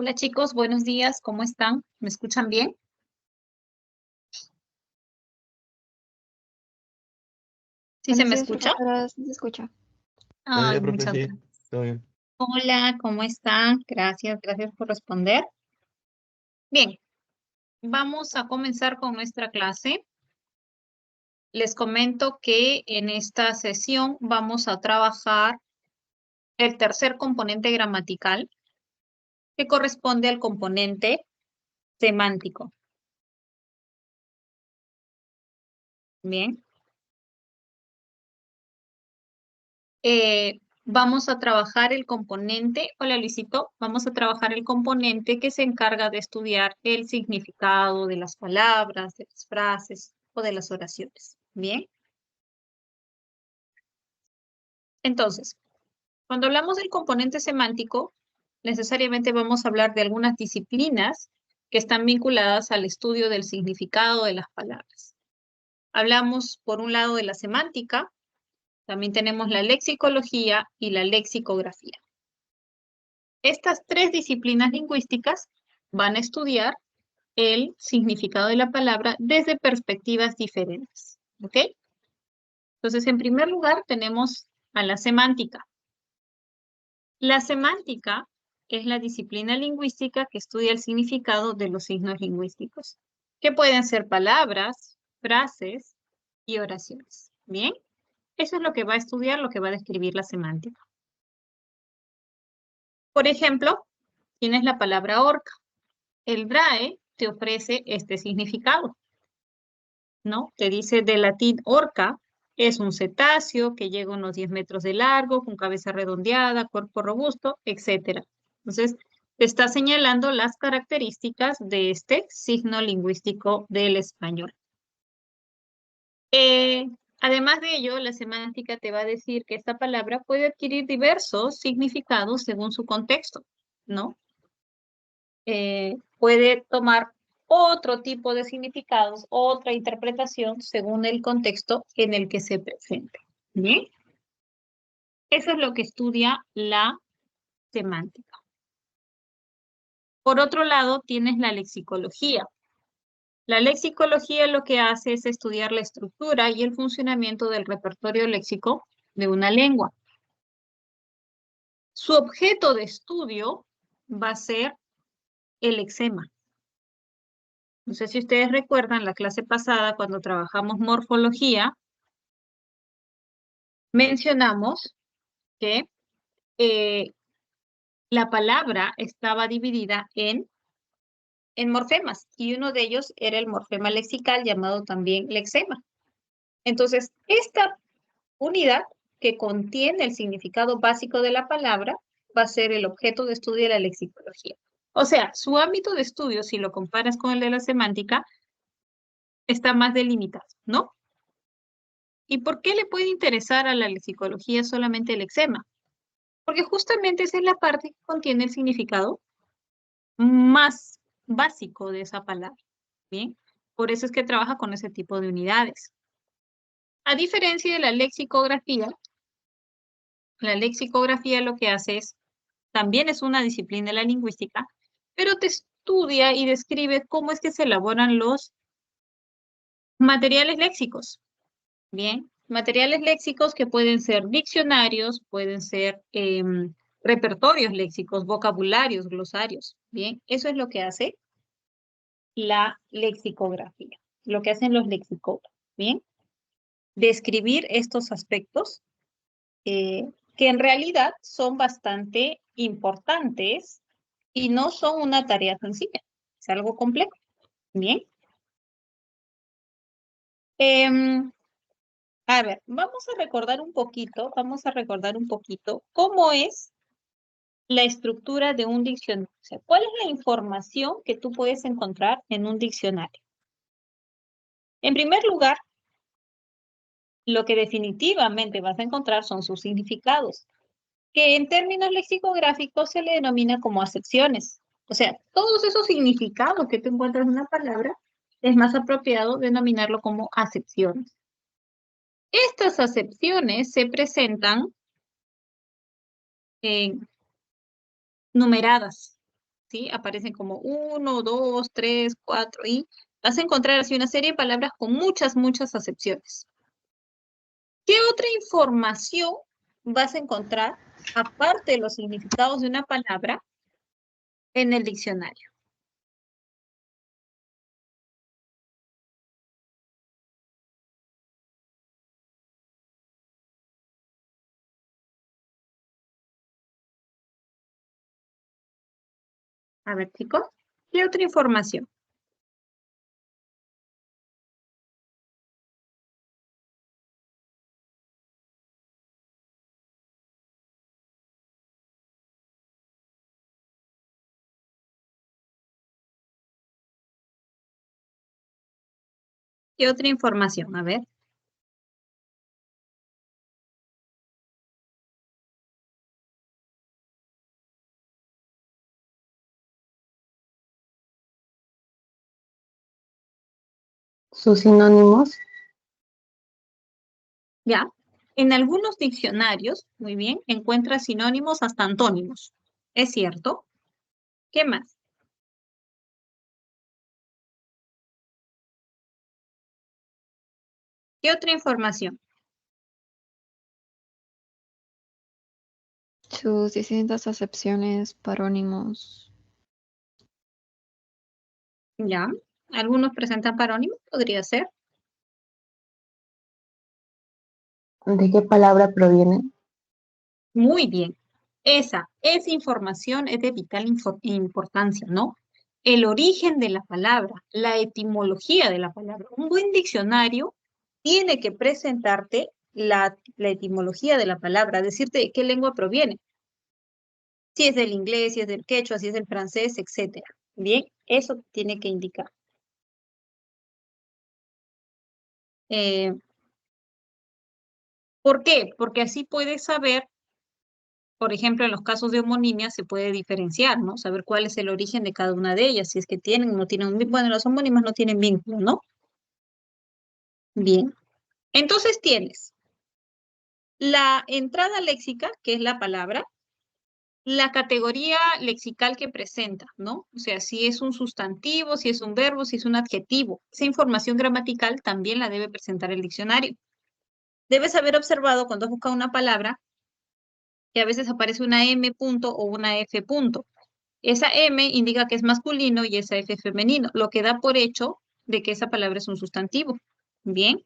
Hola chicos, buenos días, ¿cómo están? ¿Me escuchan bien? ¿Sí se Buenos me días, escucha? profesora, ¿sí se escucha? Buenos Ay, días, profe, muchas sí, gracias. todo bien. Hola, ¿cómo están? Gracias por responder. Bien, vamos a comenzar con nuestra clase. Les comento que en esta sesión vamos a trabajar el tercer componente gramatical que corresponde al componente semántico. Bien. Vamos a trabajar el componente, hola Luisito, vamos a trabajar el componente que se encarga de estudiar el significado de las palabras, de las frases o de las oraciones. Bien, entonces, cuando hablamos del componente semántico, necesariamente vamos a hablar de algunas disciplinas que están vinculadas al estudio del significado de las palabras. Hablamos, por un lado, de la semántica, también tenemos la lexicología y la lexicografía. Estas tres disciplinas lingüísticas van a estudiar el significado de la palabra desde perspectivas diferentes. ¿Ok? Entonces, en primer lugar, tenemos a la semántica. La semántica es la disciplina lingüística que estudia el significado de los signos lingüísticos, que pueden ser palabras, frases y oraciones. Bien, eso es lo que va a estudiar, lo que va a describir la semántica. Por ejemplo, tienes la palabra orca. El BRAE te ofrece este significado, ¿no? Te dice de latín orca, es un cetáceo que llega a unos 10 metros de largo, con cabeza redondeada, cuerpo robusto, etc. Entonces, te está señalando las características de este signo lingüístico del español. Eh, Además de ello, la semántica te va a decir que esta palabra puede adquirir diversos significados según su contexto, ¿no? Puede tomar otro tipo de significados, otra interpretación según el contexto en el que se presente. ¿Bien? Eso es lo que estudia la semántica. Por otro lado, tienes la lexicología. La lexicología lo que hace es estudiar la estructura y el funcionamiento del repertorio léxico de una lengua. Su objeto de estudio va a ser el lexema. No sé si ustedes recuerdan la clase pasada cuando trabajamos morfología, mencionamos que eh, la palabra estaba dividida en morfemas y uno de ellos era el morfema lexical llamado también lexema. Entonces, esta unidad que contiene el significado básico de la palabra va a ser el objeto de estudio de la lexicología. O sea, su ámbito de estudio, si lo comparas con el de la semántica, está más delimitado, ¿no? ¿Y por qué le puede interesar a la lexicología solamente el lexema? Porque justamente esa es la parte que contiene el significado más básico de esa palabra. Bien, por eso es que trabaja con ese tipo de unidades. A diferencia de la lexicografía lo que hace es, también es una disciplina de la lingüística, pero te estudia y describe cómo es que se elaboran los materiales léxicos. Bien, materiales léxicos que pueden ser diccionarios, pueden ser repertorios léxicos, vocabularios, glosarios. Bien, eso es lo que hace la lexicografía, lo que hacen los lexicógrafos. Bien, describir estos aspectos que en realidad son bastante importantes y no son una tarea sencilla, es algo complejo. Bien. Em, a ver, vamos a recordar un poquito cómo es la estructura de un diccionario. O sea, ¿cuál es la información que tú puedes encontrar en un diccionario? En primer lugar, lo que definitivamente vas a encontrar son sus significados, que en términos lexicográficos se le denomina como acepciones. O sea, todos esos significados que tú encuentras en una palabra, es más apropiado denominarlo como acepciones. Estas acepciones se presentan numeradas. ¿sí? Aparecen como 1, 2, 3, 4 y vas a encontrar así una serie de palabras con muchas, muchas acepciones. ¿Qué otra información vas a encontrar, aparte de los significados de una palabra, en el diccionario? A ver, chicos, ¿qué otra información? ¿Qué otra información? A ver, Sus sinónimos. ya. En algunos diccionarios, muy bien, encuentras sinónimos hasta antónimos. ¿Es cierto? ¿Qué más? ¿Qué otra información? Sus distintas acepciones, parónimos. Ya. Algunos presentan parónimos, podría ser. ¿De qué palabra provienen? Muy bien. Esa información es de vital importancia, ¿no? El origen de la palabra, la etimología de la palabra. Un buen diccionario tiene que presentarte la etimología de la palabra, decirte de qué lengua proviene. Si es del inglés, si es del quechua, si es del francés, etcétera. Bien, eso tiene que indicar. Eh, ¿Por qué? Porque así puedes saber, por ejemplo, en los casos de homonimia se puede diferenciar, ¿no? Saber cuál es el origen de cada una de ellas, si es que tienen o no tienen un vínculo. Bueno, las homónimas no tienen vínculo, ¿no? Bien. Entonces tienes la entrada léxica, que es la palabra, la categoría lexical que presenta, ¿no? O sea, si es un sustantivo, si es un verbo, si es un adjetivo. Esa información gramatical también la debe presentar el diccionario. Debes haber observado cuando has buscado una palabra que a veces aparece una M punto o una F punto. Esa M indica que es masculino y esa F es femenino, lo que da por hecho de que esa palabra es un sustantivo. Bien,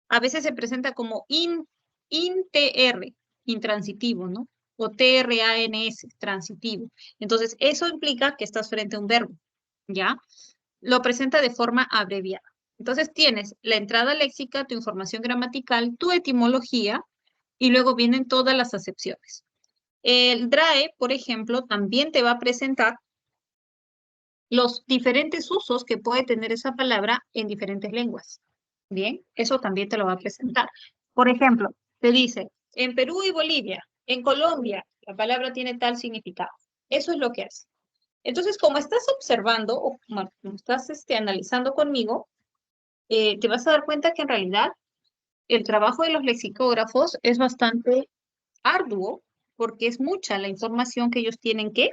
a veces se presenta como INTR, intransitivo, ¿no? O TRANS, transitivo. Entonces, eso implica que estás frente a un verbo, ¿ya? Lo presenta de forma abreviada. Entonces, tienes la entrada léxica, tu información gramatical, tu etimología, y luego vienen todas las acepciones. El DRAE, por ejemplo, también te va a presentar los diferentes usos que puede tener esa palabra en diferentes lenguas. Bien, eso también te lo va a presentar. Por ejemplo, te dice, en Perú y Bolivia, en Colombia, la palabra tiene tal significado. Eso es lo que hace. Entonces, como estás observando, o como estás analizando conmigo, te vas a dar cuenta que en realidad el trabajo de los lexicógrafos es bastante arduo porque es mucha la información que ellos tienen que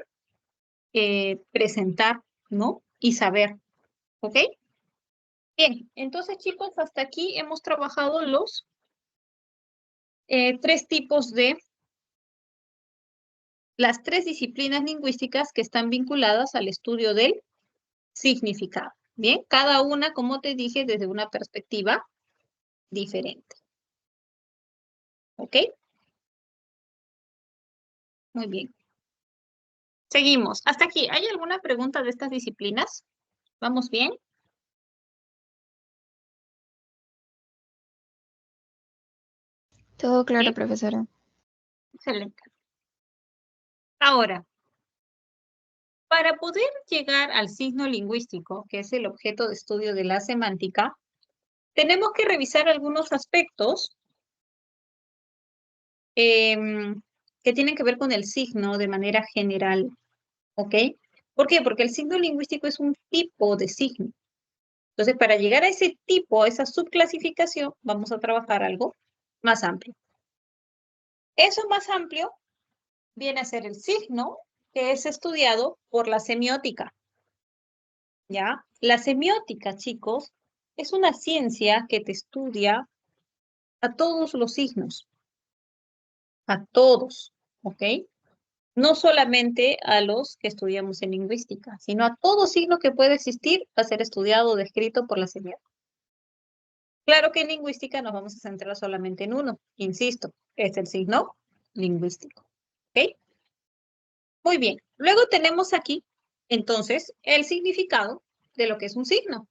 presentar, ¿no? Y saber, ¿ok? Bien, entonces chicos, hasta aquí hemos trabajado los tres tipos de, las tres disciplinas lingüísticas que están vinculadas al estudio del significado. Bien, cada una, como te dije, desde una perspectiva diferente. ¿Ok? Muy bien. Seguimos. Hasta aquí. ¿Hay alguna pregunta de estas disciplinas? ¿Vamos bien? Todo claro, Sí, profesora. excelente. Ahora, para poder llegar al signo lingüístico, que es el objeto de estudio de la semántica, tenemos que revisar algunos aspectos que tienen que ver con el signo de manera general, ¿ok? ¿Por qué? Porque el signo lingüístico es un tipo de signo. Entonces, para llegar a ese tipo, a esa subclasificación, vamos a trabajar algo más amplio. Eso más amplio viene a ser el signo que es estudiado por la semiótica, ¿ya? La semiótica, chicos, es una ciencia que te estudia a todos los signos, a todos, ¿ok? No solamente a los que estudiamos en lingüística, sino a todo signo que puede existir va a ser estudiado o descrito por la semiótica. Claro que en lingüística nos vamos a centrar solamente en uno, insisto, es el signo lingüístico, ¿ok? Muy bien, luego tenemos aquí, entonces, el significado de lo que es un signo.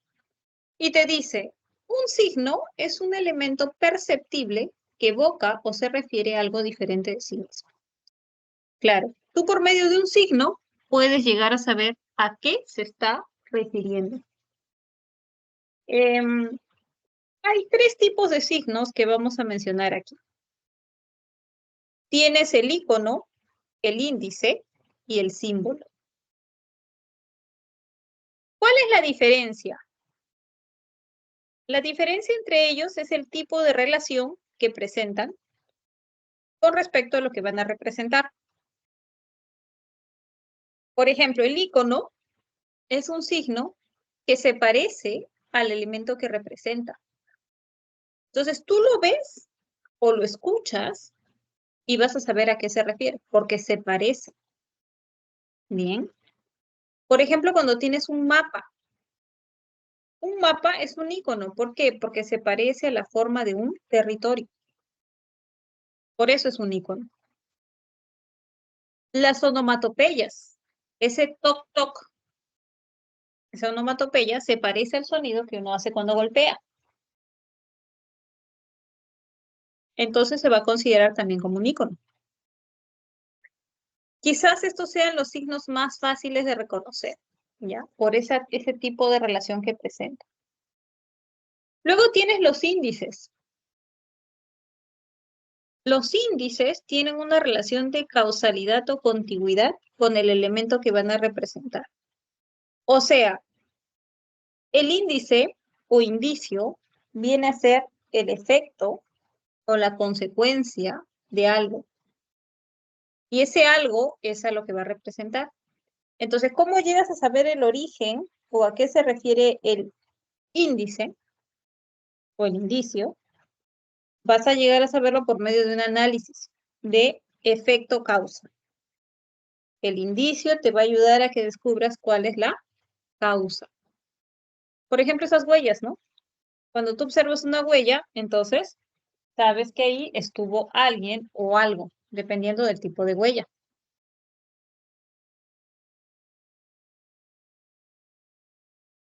Y te dice, un signo es un elemento perceptible que evoca o se refiere a algo diferente de sí mismo. Claro, tú por medio de un signo puedes llegar a saber a qué se está refiriendo. Hay tres tipos de signos que vamos a mencionar aquí. Tienes el icono, el índice y el símbolo. ¿Cuál es la diferencia? La diferencia entre ellos es el tipo de relación que presentan con respecto a lo que van a representar. Por ejemplo, el icono es un signo que se parece al elemento que representa. Entonces, tú lo ves o lo escuchas y vas a saber a qué se refiere, porque se parece. Bien. Por ejemplo, cuando tienes un mapa es un icono. ¿Por qué? Porque se parece a la forma de un territorio. Por eso es un icono. Las onomatopeyas, ese toc toc, esa onomatopeya se parece al sonido que uno hace cuando golpea. Entonces se va a considerar también como un icono. Quizás estos sean los signos más fáciles de reconocer, ¿ya? Por ese tipo de relación que presenta. Luego tienes los índices. Los índices tienen una relación de causalidad o contigüidad con el elemento que van a representar. O sea, el índice o indicio viene a ser el efecto o la consecuencia de algo. Y ese algo es a lo que va a representar. Entonces, ¿cómo llegas a saber el origen o a qué se refiere el índice o el indicio? Vas a llegar a saberlo por medio de un análisis de efecto-causa. El indicio te va a ayudar a que descubras cuál es la causa. Por ejemplo, esas huellas, ¿no? Cuando tú observas una huella, entonces sabes que ahí estuvo alguien o algo, dependiendo del tipo de huella.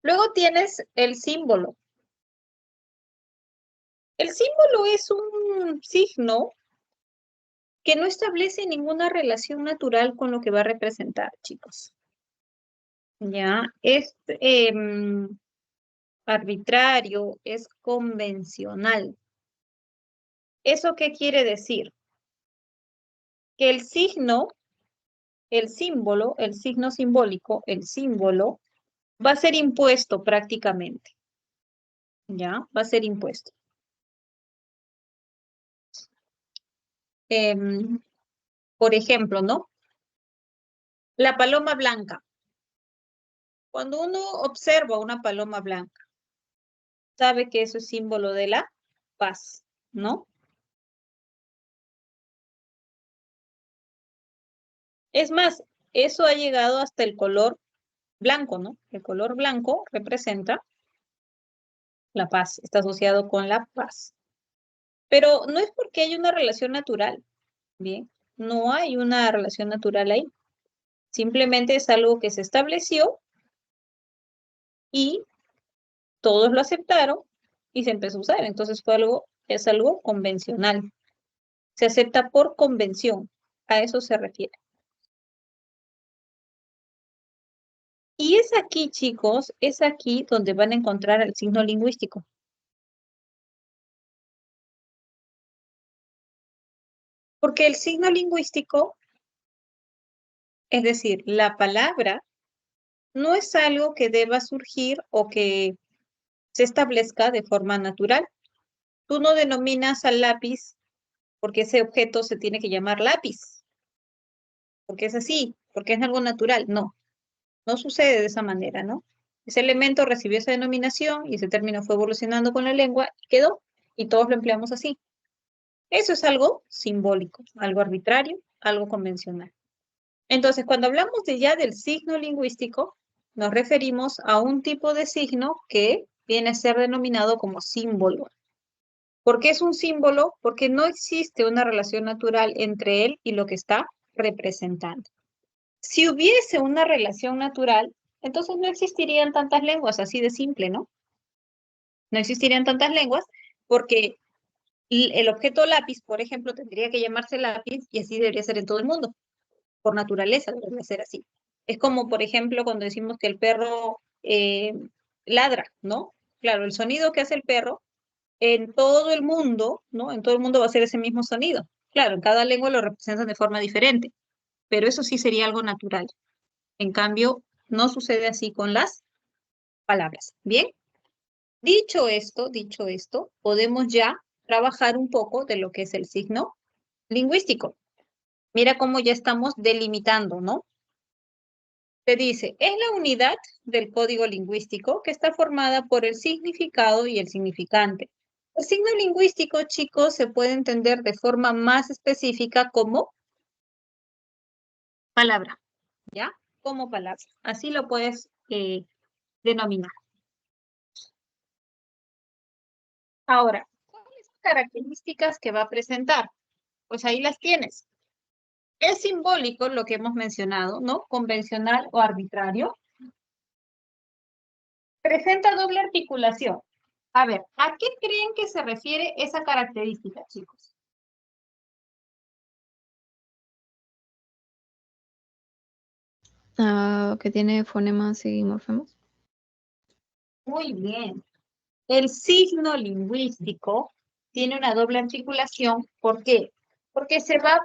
Luego tienes el símbolo. El símbolo es un signo que no establece ninguna relación natural con lo que va a representar, chicos. Ya, es arbitrario, es convencional. ¿Eso qué quiere decir? Que el signo, el símbolo, el signo simbólico, el símbolo, va a ser impuesto prácticamente. ¿Ya? Va a ser impuesto. Por ejemplo, ¿no? La paloma blanca. Cuando uno observa una paloma blanca, sabe que eso es símbolo de la paz, ¿no? Es más, eso ha llegado hasta el color blanco, ¿no? El color blanco representa la paz, está asociado con la paz. Pero no es porque hay una relación natural, ¿bien? No hay una relación natural ahí. Simplemente es algo que se estableció y todos lo aceptaron y se empezó a usar. Entonces es algo convencional. Se acepta por convención. A eso se refiere. Y es aquí, chicos, es aquí donde van a encontrar el signo lingüístico. Porque el signo lingüístico, es decir, la palabra, no es algo que deba surgir o que se establezca de forma natural. Tú no denominas al lápiz porque ese objeto se tiene que llamar lápiz, porque es así, porque es algo natural. No, no sucede de esa manera, ¿no? Ese elemento recibió esa denominación y ese término fue evolucionando con la lengua y quedó, y todos lo empleamos así. Eso es algo simbólico, algo arbitrario, algo convencional. Entonces, cuando hablamos de ya del signo lingüístico, nos referimos a un tipo de signo que viene a ser denominado como símbolo. ¿Por qué es un símbolo? Porque no existe una relación natural entre él y lo que está representando. Si hubiese una relación natural, entonces no existirían tantas lenguas, así de simple, ¿no? No existirían tantas lenguas porque el objeto lápiz, por ejemplo, tendría que llamarse lápiz y así debería ser en todo el mundo. Por naturaleza debería ser así. Es como, por ejemplo, cuando decimos que el perro ladra, ¿no? Claro, el sonido que hace el perro en todo el mundo, ¿no? En todo el mundo va a ser ese mismo sonido. Claro, en cada lengua lo representan de forma diferente, pero eso sí sería algo natural. En cambio, no sucede así con las palabras. Bien, dicho esto, podemos ya trabajar un poco de lo que es el signo lingüístico. Mira cómo ya estamos delimitando, ¿no? Te dice, es la unidad del código lingüístico que está formada por el significado y el significante. El signo lingüístico, chicos, se puede entender de forma más específica como palabra, ¿ya? Como palabra. Así lo puedes denominar. Ahora, ¿cuáles son las características que va a presentar? Pues ahí las tienes. Es simbólico lo que hemos mencionado, ¿no? Convencional o arbitrario. Presenta doble articulación. A ver, ¿a qué creen que se refiere esa característica, chicos? Que tiene fonemas y morfemas. Muy bien. El signo lingüístico tiene una doble articulación. ¿Por qué? Porque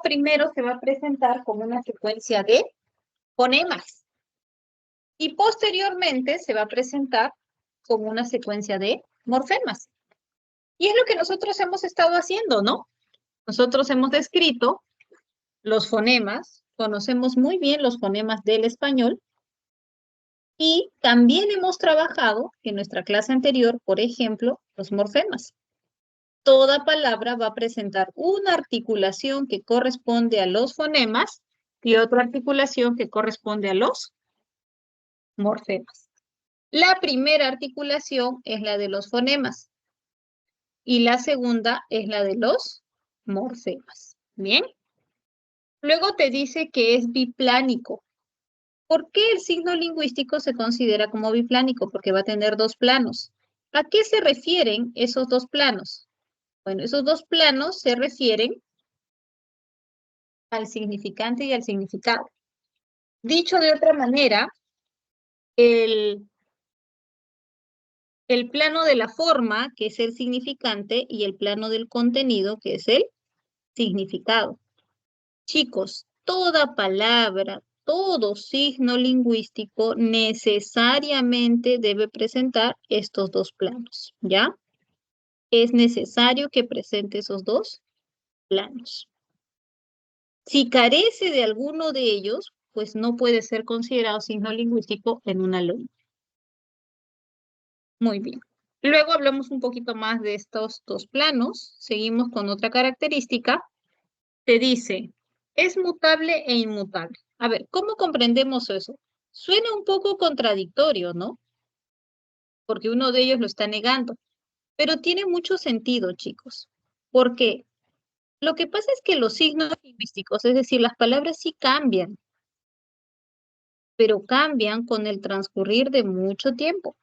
primero se va a presentar como una secuencia de fonemas y posteriormente se va a presentar como una secuencia de morfemas. Y es lo que nosotros hemos estado haciendo, ¿no? Nosotros hemos descrito los fonemas, conocemos muy bien los fonemas del español y también hemos trabajado en nuestra clase anterior, por ejemplo, los morfemas. Toda palabra va a presentar una articulación que corresponde a los fonemas y otra articulación que corresponde a los morfemas. La primera articulación es la de los fonemas y la segunda es la de los morfemas. ¿Bien? Luego te dice que es biplánico. ¿Por qué el signo lingüístico se considera como biplánico? Porque va a tener dos planos. ¿A qué se refieren esos dos planos? Bueno, esos dos planos se refieren al significante y al significado. Dicho de otra manera, el plano de la forma, que es el significante, y el plano del contenido, que es el significado. Chicos, toda palabra, todo signo lingüístico necesariamente debe presentar estos dos planos, ¿ya? Es necesario que presente esos dos planos. Si carece de alguno de ellos, pues no puede ser considerado signo lingüístico en una lengua. Muy bien. Luego hablamos un poquito más de estos dos planos. Seguimos con otra característica. Te dice, es mutable e inmutable. A ver, ¿cómo comprendemos eso? Suena un poco contradictorio, ¿no? Porque uno de ellos lo está negando. Pero tiene mucho sentido, chicos. ¿Por qué? Lo que pasa es que los signos lingüísticos, es decir, las palabras sí cambian, pero cambian con el transcurrir de mucho tiempo.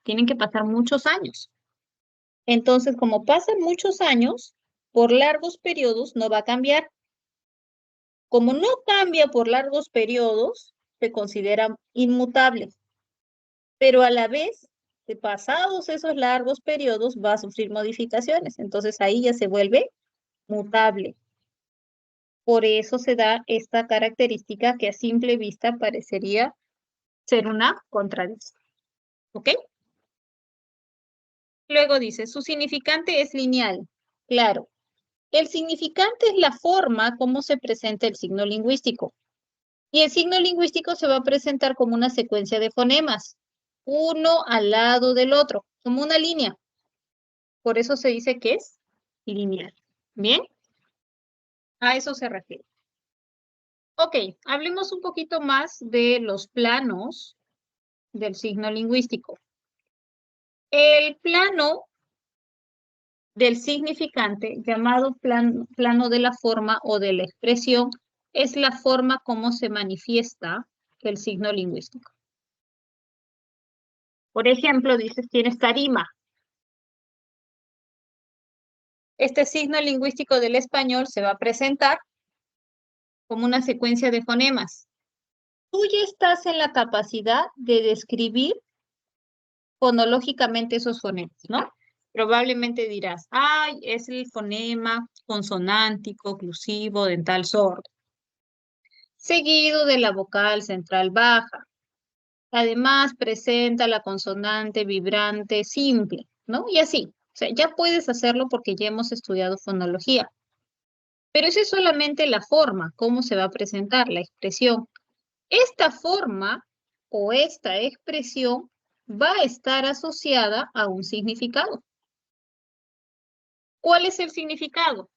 Tienen que pasar muchos años. Entonces, como pasan muchos años, por largos periodos no va a cambiar. Como no cambia por largos periodos, se considera inmutable. Pero a la vez, de pasados esos largos periodos, va a sufrir modificaciones. Entonces ahí ya se vuelve mutable. Por eso se da esta característica que a simple vista parecería ser una contradicción. ¿Ok? Luego dice, su significante es lineal. Claro, el significante es la forma como se presenta el signo lingüístico. Y el signo lingüístico se va a presentar como una secuencia de fonemas, uno al lado del otro, como una línea. Por eso se dice que es lineal. ¿Bien? A eso se refiere. Ok, hablemos un poquito más de los planos del signo lingüístico. El plano del significante, llamado plano de la forma o de la expresión, es la forma como se manifiesta el signo lingüístico. Por ejemplo, dices, tienes tarima. Este signo lingüístico del español se va a presentar como una secuencia de fonemas. Tú ya estás en la capacidad de describir fonológicamente esos fonemas, ¿no? Probablemente dirás, ay, es el fonema consonántico, oclusivo, dental sordo, seguido de la vocal central baja. Además, presenta la consonante vibrante simple, ¿no? Y así. O sea, ya puedes hacerlo porque ya hemos estudiado fonología. Pero eso es solamente la forma, cómo se va a presentar la expresión. Esta forma o esta expresión va a estar asociada a un significado. ¿Cuál es el significado?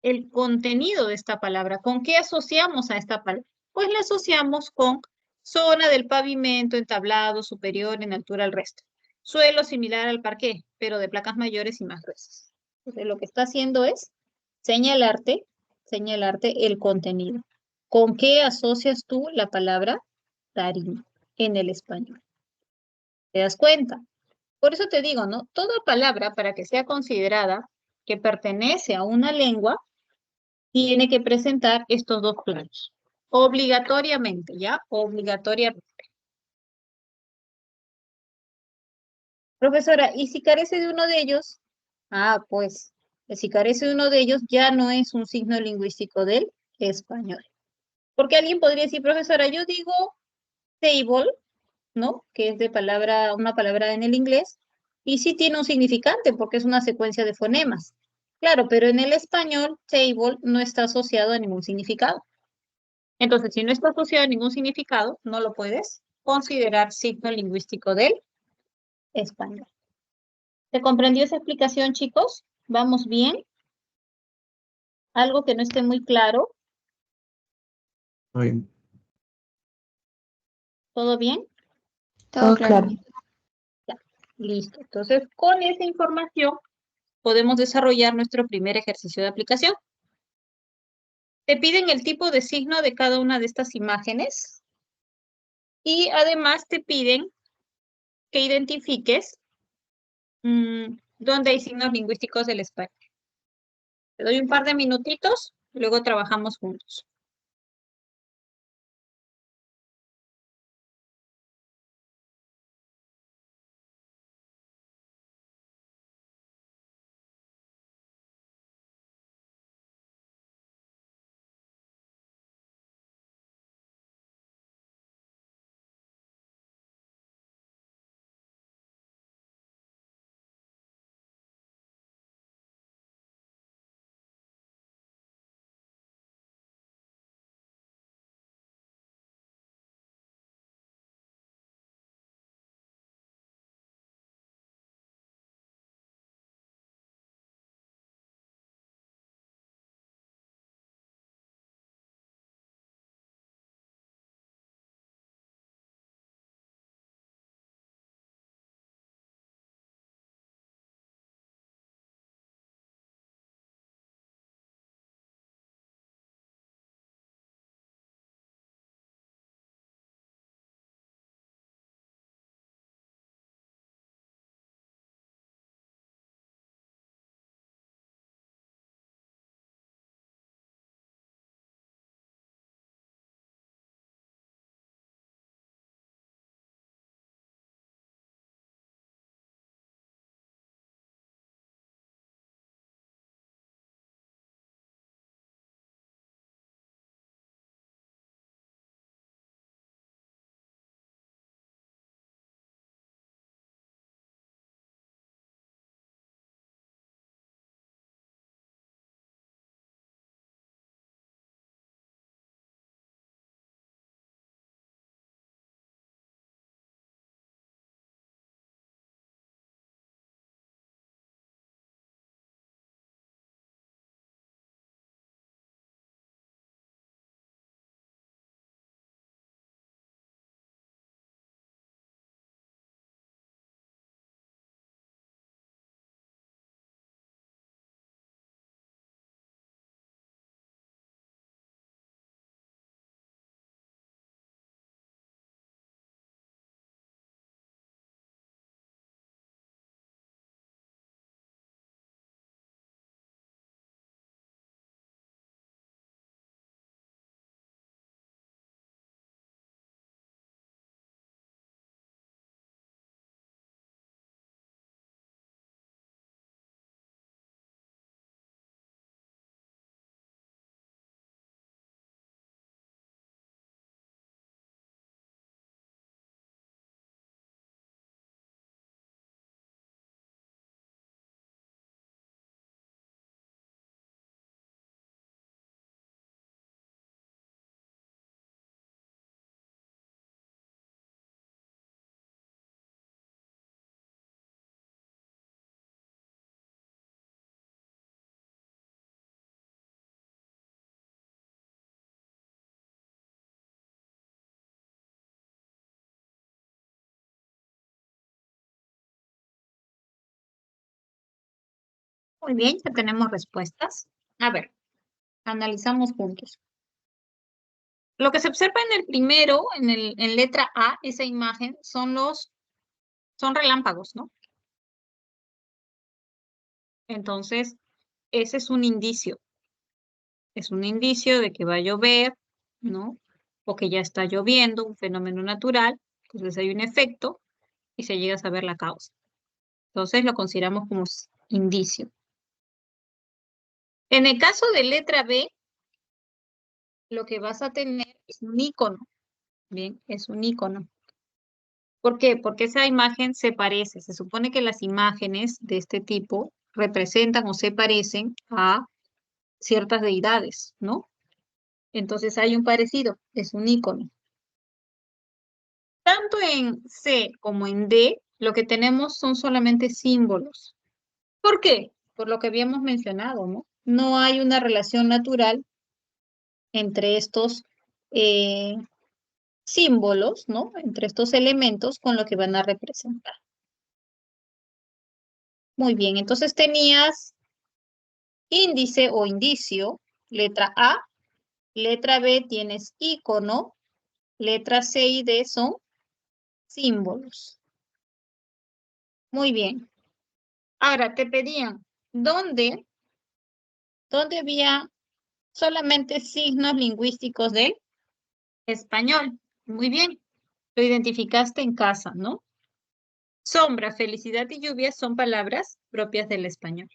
El contenido de esta palabra. ¿Con qué asociamos a esta palabra? Pues la asociamos con zona del pavimento, entablado, superior en altura al resto. Suelo similar al parqué, pero de placas mayores y más gruesas. Entonces, lo que está haciendo es señalarte el contenido. ¿Con qué asocias tú la palabra tarima en el español? ¿Te das cuenta? Por eso te digo, ¿no? Toda palabra para que sea considerada que pertenece a una lengua tiene que presentar estos dos planos. Obligatoriamente, ¿ya? Obligatoriamente. Profesora, ¿y si carece de uno de ellos? Ah, pues, si carece de uno de ellos, ya no es un signo lingüístico del español. Porque alguien podría decir, profesora, yo digo table, ¿no? Que es de palabra, una palabra en el inglés, y sí tiene un significante porque es una secuencia de fonemas. Claro, pero en el español, table no está asociado a ningún significado. Entonces, si no está asociado a ningún significado, no lo puedes considerar signo lingüístico del español. ¿Se comprendió esa explicación, chicos? ¿Vamos bien? ¿Algo que no esté muy claro? Muy bien. ¿Todo bien? Todo Todo claro. claro. Ya, listo. Entonces, con esa información podemos desarrollar nuestro primer ejercicio de aplicación. Te piden el tipo de signo de cada una de estas imágenes y además te piden que identifiques dónde hay signos lingüísticos del español. Te doy un par de minutitos, luego trabajamos juntos. Muy bien, ya tenemos respuestas. A ver, analizamos juntos. Lo que se observa en el primero, en letra A, esa imagen, son relámpagos, ¿no? Entonces, ese es un indicio. Es un indicio de que va a llover, ¿no? O que ya está lloviendo, un fenómeno natural. Entonces hay un efecto y se llega a saber la causa. Entonces lo consideramos como indicio. En el caso de letra B, lo que vas a tener es un icono. Bien, es un icono. ¿Por qué? Porque esa imagen se parece. Se supone que las imágenes de este tipo representan o se parecen a ciertas deidades, ¿no? Entonces hay un parecido, es un icono. Tanto en C como en D, lo que tenemos son solamente símbolos. ¿Por qué? Por lo que habíamos mencionado, ¿no? No hay una relación natural entre estos eh, símbolos, ¿no? Entre estos elementos con lo que van a representar. Muy bien, entonces tenías índice o indicio, letra A, letra B tienes icono, letra C y D son símbolos. Muy bien. Ahora te pedían, ¿dónde había solamente signos lingüísticos del español? Muy bien, lo identificaste en casa, ¿no? Sombra, felicidad y lluvia son palabras propias del español.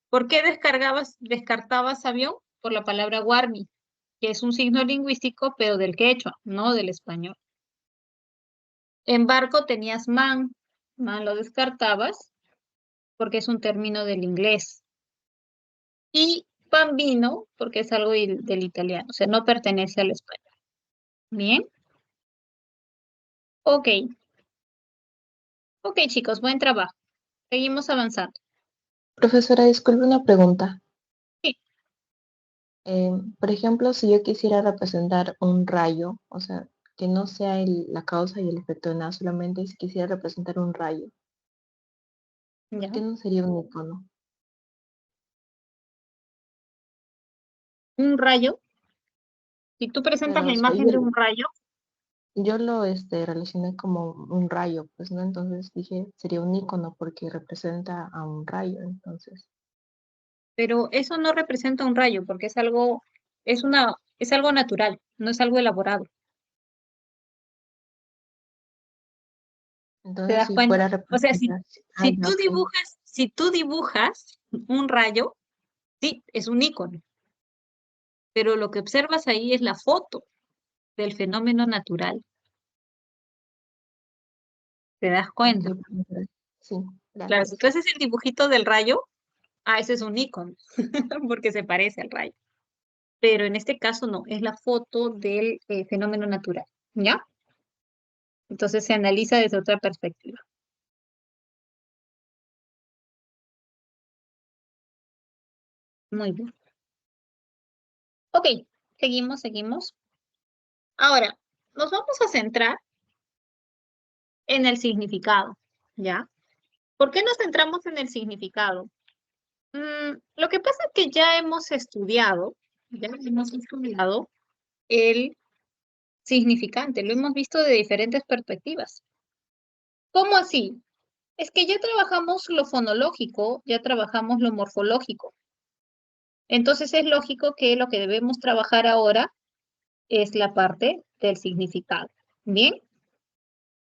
¿Por qué descartabas avión? Por la palabra warmi, que es un signo lingüístico, pero del quechua, no del español. En barco tenías man lo descartabas porque es un término del inglés. Y bambino, porque es algo del italiano, o sea, no pertenece al español. Bien, ok. Ok, chicos, buen trabajo. Seguimos avanzando. Profesora, disculpe una pregunta. Sí, Por ejemplo, si yo quisiera representar un rayo, o sea, que no sea la causa y el efecto de nada, solamente si quisiera representar un rayo, ¿por ya. qué no sería un icono? Un rayo. Si tú presentas Claro, la o sea, imagen de un rayo, yo lo relacioné como un rayo, pues, ¿no? Entonces dije, sería un icono porque representa a un rayo, entonces. pero eso no representa un rayo, porque es algo natural, no es algo elaborado. ¿Te Entonces, das si cuenta? fuera O sea, representación, ah, ya, ok. si tú dibujas un rayo, sí, es un icono, pero lo que observas ahí es la foto del fenómeno natural. ¿Te das Ok, cuenta? profesora. Sí, Claro, si gracias. tú haces el dibujito del rayo, ese es un icono, porque se parece al rayo. Pero en este caso no, es la foto del fenómeno natural, ¿ya? Entonces se analiza desde otra perspectiva. Muy bien. Ok, seguimos. Ahora, nos vamos a centrar en el significado, ¿ya? ¿Por qué nos centramos en el significado? Lo que pasa es que ya hemos estudiado el significante, lo hemos visto de diferentes perspectivas. ¿Cómo así? Es que ya trabajamos lo fonológico, ya trabajamos lo morfológico. Entonces es lógico que lo que debemos trabajar ahora es la parte del significado. ¿Bien?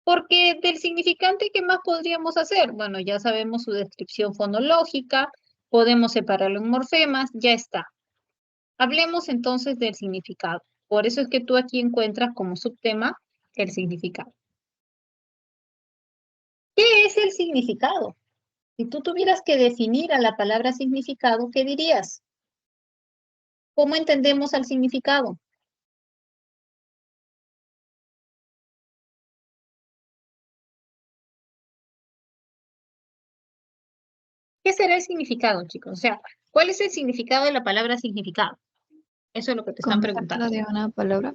Porque del significante, ¿qué más podríamos hacer? Bueno, ya sabemos su descripción fonológica, podemos separarlo en morfemas, ya está. Hablemos entonces del significado. Por eso es que tú aquí encuentras como subtema el significado. ¿Qué es el significado? Si tú tuvieras que definir a la palabra significado, ¿qué dirías? ¿Cómo entendemos al significado? ¿Qué será el significado, chicos? O sea, ¿cuál es el significado de la palabra significado? Eso es lo que te están preguntando. Concepto de una palabra.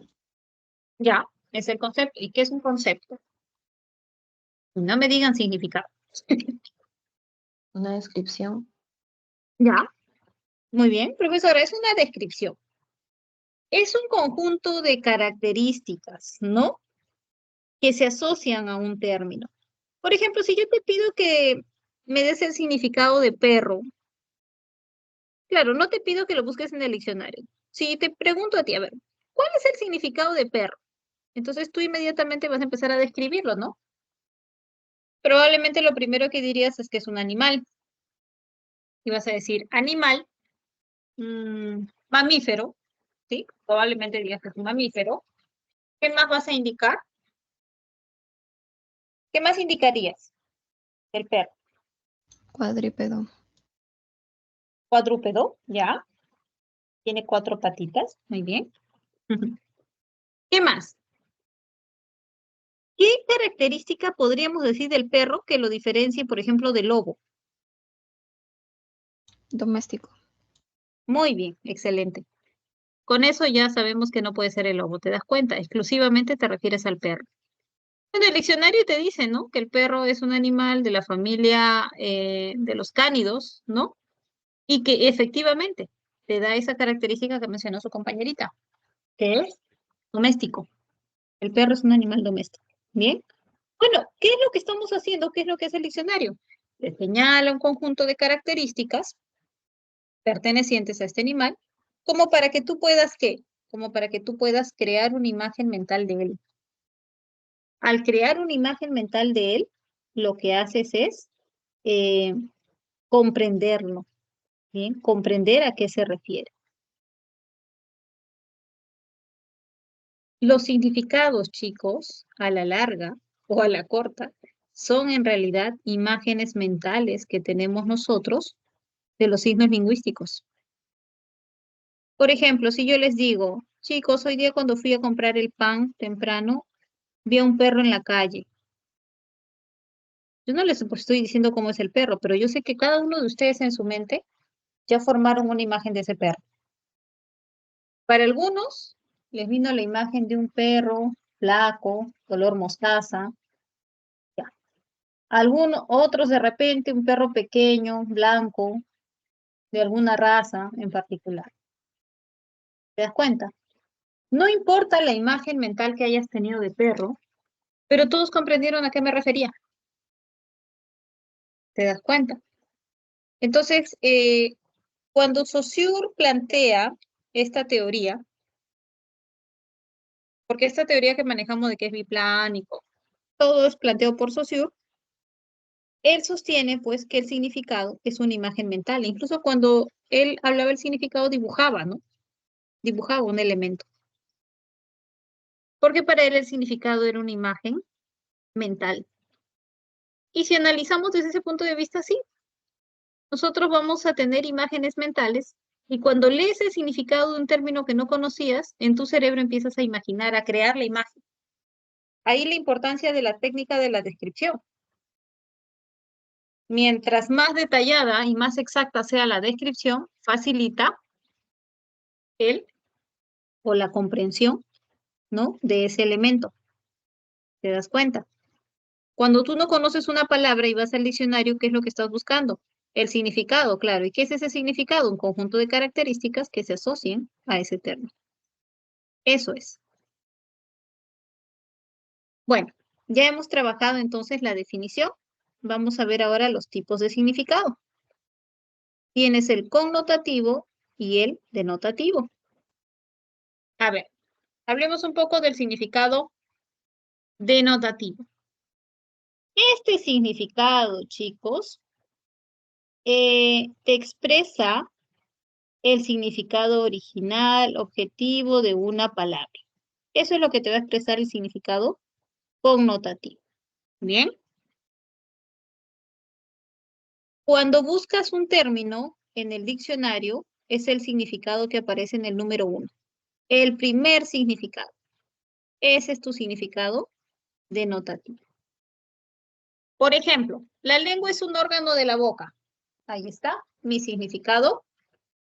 Ya, es el concepto. ¿Y qué es un concepto? No me digan significado. Una descripción. Ya, muy bien, profesora, es una descripción. Es un conjunto de características, ¿no? Que se asocian a un término. Por ejemplo, si yo te pido que me des el significado de perro, claro, no te pido que lo busques en el diccionario. Si te pregunto a ti, a ver, ¿cuál es el significado de perro? Entonces tú inmediatamente vas a empezar a describirlo, ¿no? Probablemente lo primero que dirías es que es un animal. Y vas a decir animal, mamífero, ¿sí? Probablemente dirías que es un mamífero. ¿Qué más vas a indicar? ¿Qué más indicarías del perro? Cuadrúpedo. Cuadrúpedo, ya. Tiene 4 patitas, muy bien. ¿Qué más? ¿Qué característica podríamos decir del perro que lo diferencie, por ejemplo, del lobo? Doméstico. Muy bien, excelente. Con eso ya sabemos que no puede ser el lobo, ¿te das cuenta? Exclusivamente te refieres al perro. En el diccionario te dice, ¿no? Que el perro es un animal de la familia de los cánidos, ¿no? Y que efectivamente te da esa característica que mencionó su compañerita, que es doméstico. El perro es un animal doméstico. Bien. Bueno, ¿qué es lo que estamos haciendo? ¿Qué es lo que hace el diccionario? Te señala un conjunto de características pertenecientes a este animal, como para que tú puedas, ¿qué? Como para que tú puedas crear una imagen mental de él. Al crear una imagen mental de él, lo que haces es eh, comprenderlo, ¿bien? Comprender a qué se refiere. Los significados, chicos, a la larga o a la corta, son en realidad imágenes mentales que tenemos nosotros de los signos lingüísticos. Por ejemplo, si yo les digo, chicos, hoy día cuando fui a comprar el pan temprano, vi a un perro en la calle. Yo no les estoy diciendo cómo es el perro, pero yo sé que cada uno de ustedes en su mente ya formaron una imagen de ese perro. Para algunos les vino la imagen de un perro flaco, color mostaza. Ya. Algunos, otros de repente un perro pequeño, blanco, de alguna raza en particular. ¿Te das cuenta? No importa la imagen mental que hayas tenido de perro, pero todos comprendieron a qué me refería. ¿Te das cuenta? Entonces, cuando Saussure plantea esta teoría, porque esta teoría que manejamos de que es biplánico, todo es planteado por Saussure, él sostiene pues que el significado es una imagen mental. Incluso cuando él hablaba del significado dibujaba, ¿no? Dibujaba un elemento. Porque para él el significado era una imagen mental. Y si analizamos desde ese punto de vista, sí, nosotros vamos a tener imágenes mentales y cuando lees el significado de un término que no conocías, en tu cerebro empiezas a imaginar, a crear la imagen. Ahí la importancia de la técnica de la descripción. Mientras más detallada y más exacta sea la descripción, facilita el o la comprensión, ¿no? De ese elemento. ¿Te das cuenta? Cuando tú no conoces una palabra y vas al diccionario, ¿qué es lo que estás buscando? El significado, claro. ¿Y qué es ese significado? Un conjunto de características que se asocien a ese término. Eso es. Bueno, ya hemos trabajado entonces la definición. Vamos a ver ahora los tipos de significado. Tienes el connotativo y el denotativo. A ver, hablemos un poco del significado denotativo. Este significado, chicos, te expresa el significado original, objetivo de una palabra. Eso es lo que te va a expresar el significado connotativo. Bien. Cuando buscas un término en el diccionario, es el significado que aparece en el número 1. El primer significado. Ese es tu significado denotativo. Por ejemplo, la lengua es un órgano de la boca. Ahí está mi significado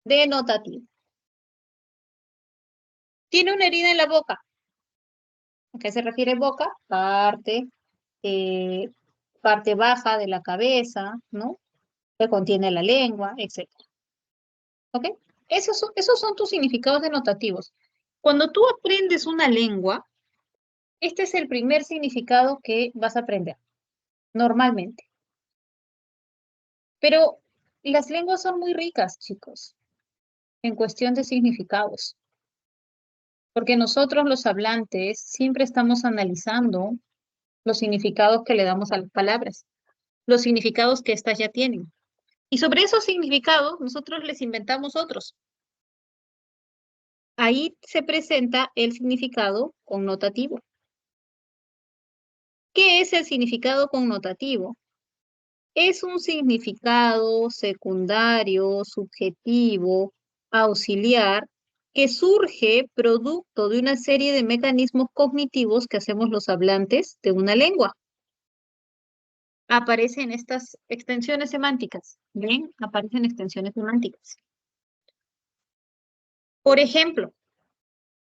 denotativo. Tiene una herida en la boca. ¿A qué se refiere boca? Eh, parte baja de la cabeza, ¿no? Que contiene la lengua, etc. ¿Ok? Esos son tus significados denotativos. Cuando tú aprendes una lengua, este es el primer significado que vas a aprender, normalmente. Pero las lenguas son muy ricas, chicos, en cuestión de significados, porque nosotros los hablantes siempre estamos analizando los significados que le damos a las palabras, los significados que éstas ya tienen. Y sobre esos significados, nosotros les inventamos otros. Ahí se presenta el significado connotativo. ¿Qué es el significado connotativo? Es un significado secundario, subjetivo, auxiliar, que surge producto de una serie de mecanismos cognitivos que hacemos los hablantes de una lengua. Aparecen estas extensiones semánticas. ¿Ven? Aparecen extensiones semánticas. Por ejemplo,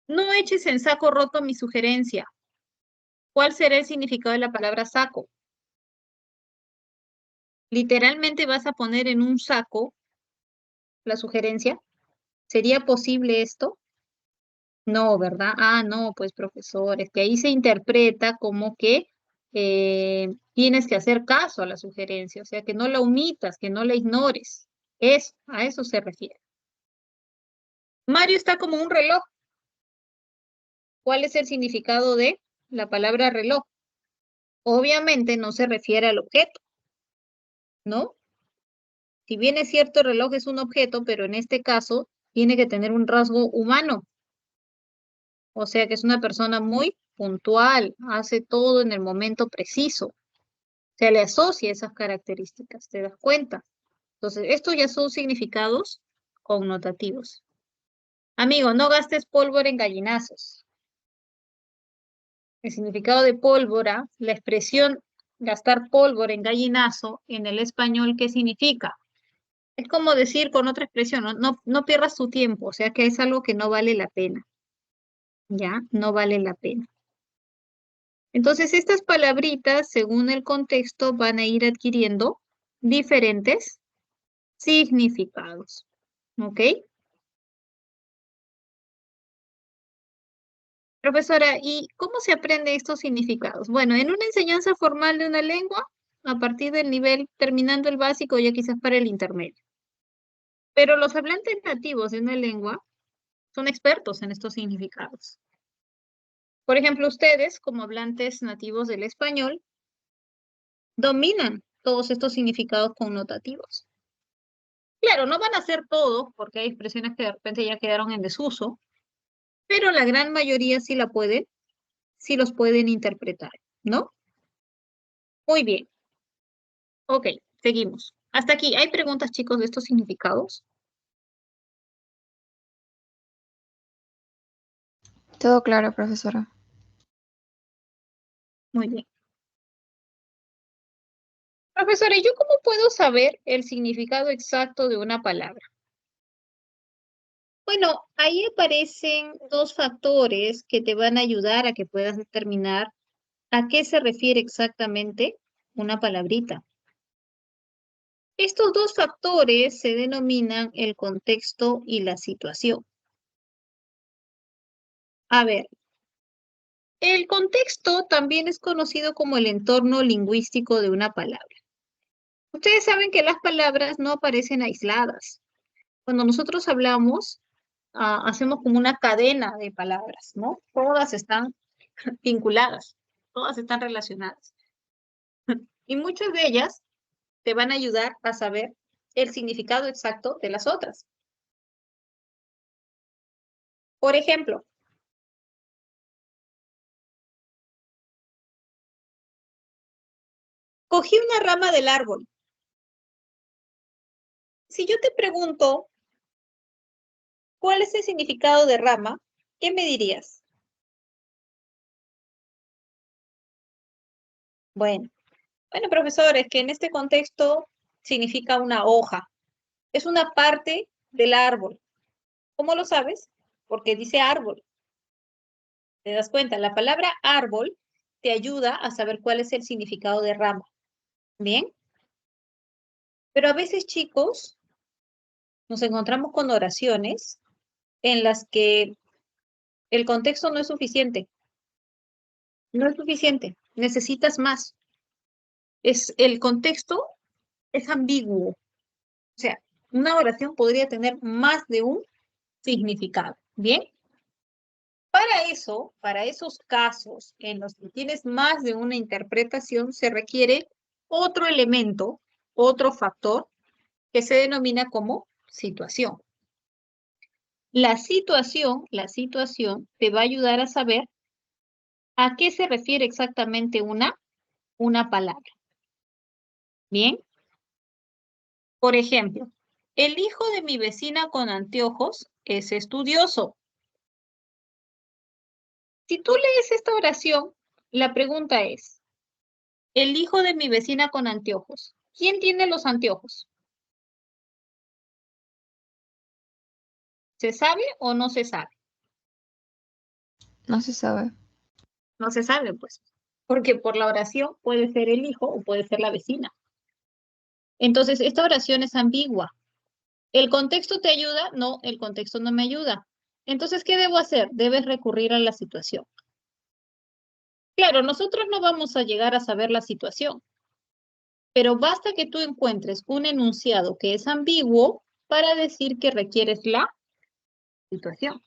no eches en saco roto mi sugerencia. ¿Cuál será el significado de la palabra saco? Literalmente vas a poner en un saco la sugerencia. ¿Sería posible esto? No, ¿verdad? Ah, no, pues profesor, es que ahí se interpreta como que tienes que hacer caso a la sugerencia, o sea, que no la omitas, que no la ignores. A eso se refiere. Mario está como un reloj. ¿Cuál es el significado de la palabra reloj? Obviamente no se refiere al objeto, ¿no? Si bien es cierto, el reloj es un objeto, pero en este caso tiene que tener un rasgo humano. O sea que es una persona muy puntual, hace todo en el momento preciso. Se le asocia esas características, ¿te das cuenta? Entonces, estos ya son significados connotativos. Amigo, no gastes pólvora en gallinazos. El significado de pólvora, la expresión gastar pólvora en gallinazo en el español, ¿qué significa? Es como decir con otra expresión, no pierdas tu tiempo, o sea que es algo que no vale la pena. ¿Ya? No vale la pena. Entonces, estas palabritas, según el contexto, van a ir adquiriendo diferentes significados. ¿Ok? Profesora, ¿y cómo se aprende estos significados? Bueno, en una enseñanza formal de una lengua, a partir del nivel, terminando el básico, ya quizás para el intermedio. Pero los hablantes nativos de una lengua son expertos en estos significados. Por ejemplo, ustedes, como hablantes nativos del español, dominan todos estos significados connotativos. Claro, no van a ser todos, porque hay expresiones que de repente ya quedaron en desuso, pero la gran mayoría sí los pueden interpretar, ¿no? Muy bien. Ok, seguimos. Hasta aquí, ¿hay preguntas, chicos, de estos significados? Todo claro, profesora. Muy bien. Profesora, ¿y yo cómo puedo saber el significado exacto de una palabra? Bueno, ahí aparecen dos factores que te van a ayudar a que puedas determinar a qué se refiere exactamente una palabrita. Estos dos factores se denominan el contexto y la situación. A ver, el contexto también es conocido como el entorno lingüístico de una palabra. Ustedes saben que las palabras no aparecen aisladas. Cuando nosotros hablamos, hacemos como una cadena de palabras, ¿no? Todas están vinculadas, todas están relacionadas. Y muchas de ellas te van a ayudar a saber el significado exacto de las otras. Por ejemplo, cogí una rama del árbol. Si yo te pregunto, ¿cuál es el significado de rama? ¿Qué me dirías? Bueno, profesor, es que en este contexto significa una hoja. Es una parte del árbol. ¿Cómo lo sabes? Porque dice árbol. ¿Te das cuenta? La palabra árbol te ayuda a saber cuál es el significado de rama. ¿Bien? Pero a veces, chicos, nos encontramos con oraciones en las que el contexto no es suficiente. No es suficiente, necesitas más. El contexto es ambiguo. O sea, una oración podría tener más de un significado. ¿Bien? Para eso, para esos casos en los que tienes más de una interpretación, se requiere otro elemento, otro factor que se denomina como situación. La situación te va a ayudar a saber a qué se refiere exactamente una palabra. Bien, por ejemplo, el hijo de mi vecina con anteojos es estudioso. Si tú lees esta oración, la pregunta es, el hijo de mi vecina con anteojos, ¿quién tiene los anteojos? ¿Se sabe o no se sabe? No se sabe. No se sabe, pues, porque por la oración puede ser el hijo o puede ser la vecina. Entonces, esta oración es ambigua. ¿El contexto te ayuda? No, el contexto no me ayuda. Entonces, ¿qué debo hacer? Debes recurrir a la situación. Claro, nosotros no vamos a llegar a saber la situación, pero basta que tú encuentres un enunciado que es ambiguo para decir que requieres la situación.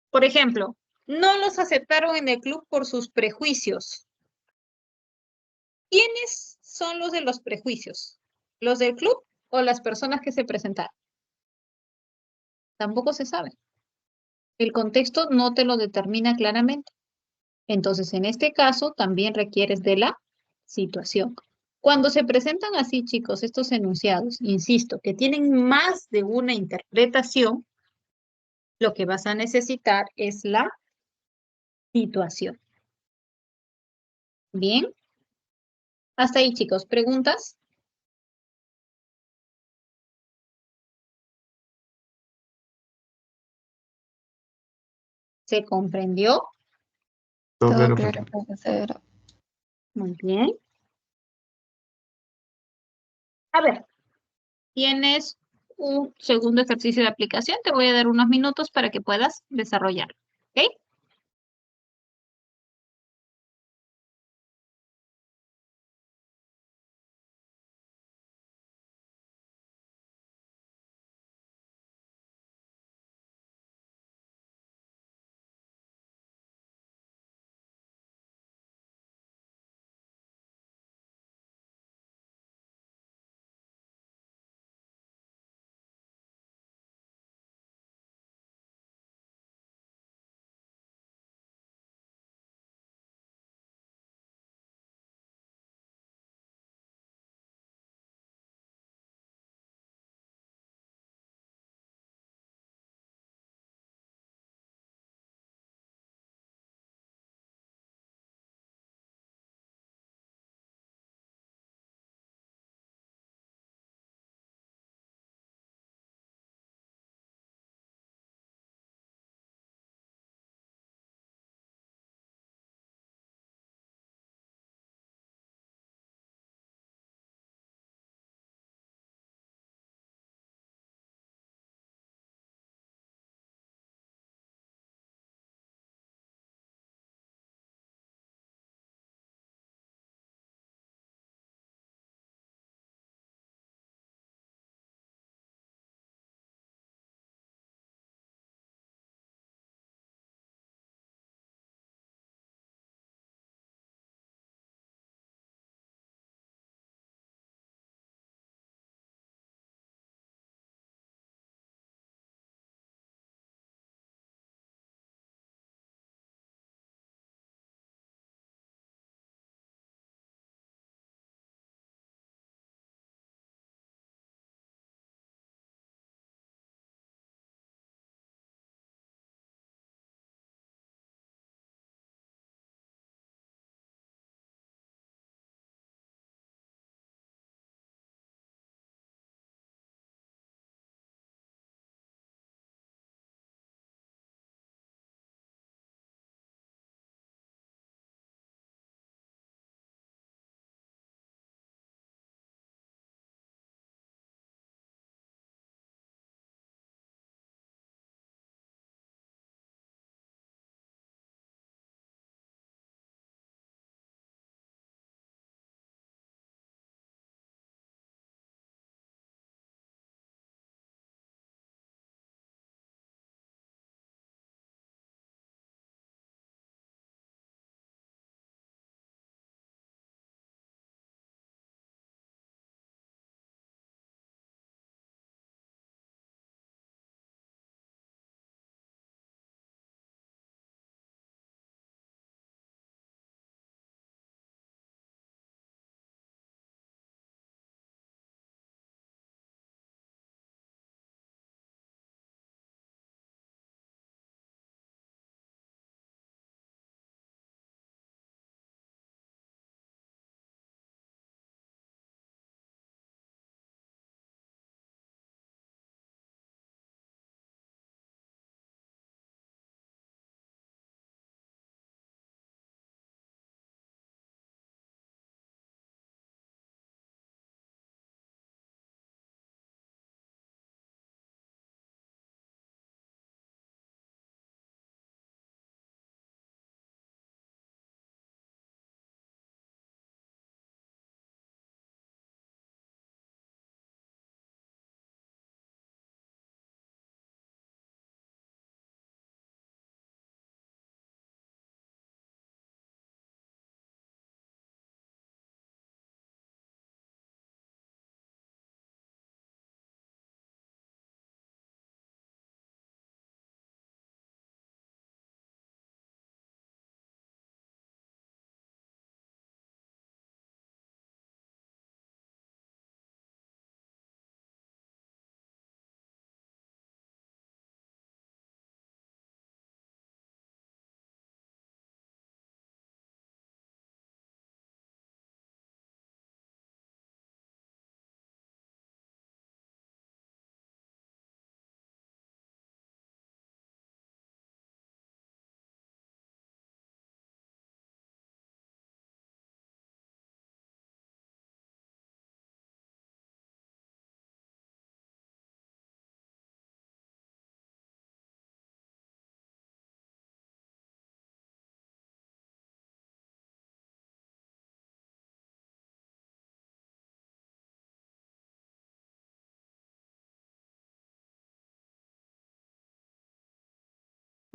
Por ejemplo, no los aceptaron en el club por sus prejuicios. ¿Quiénes son los de los prejuicios? ¿Los del club o las personas que se presentaron? Tampoco se sabe. El contexto no te lo determina claramente. Entonces, en este caso, también requieres de la situación. Cuando se presentan así, chicos, estos enunciados, insisto, que tienen más de una interpretación, lo que vas a necesitar es la situación. Bien, hasta ahí, chicos. ¿Preguntas? ¿Se comprendió? Todo Todo claro, claro, profe. profesora. Muy bien. A ver, tienes un segundo ejercicio de aplicación. Te voy a dar unos minutos para que puedas desarrollarlo. ¿Ok?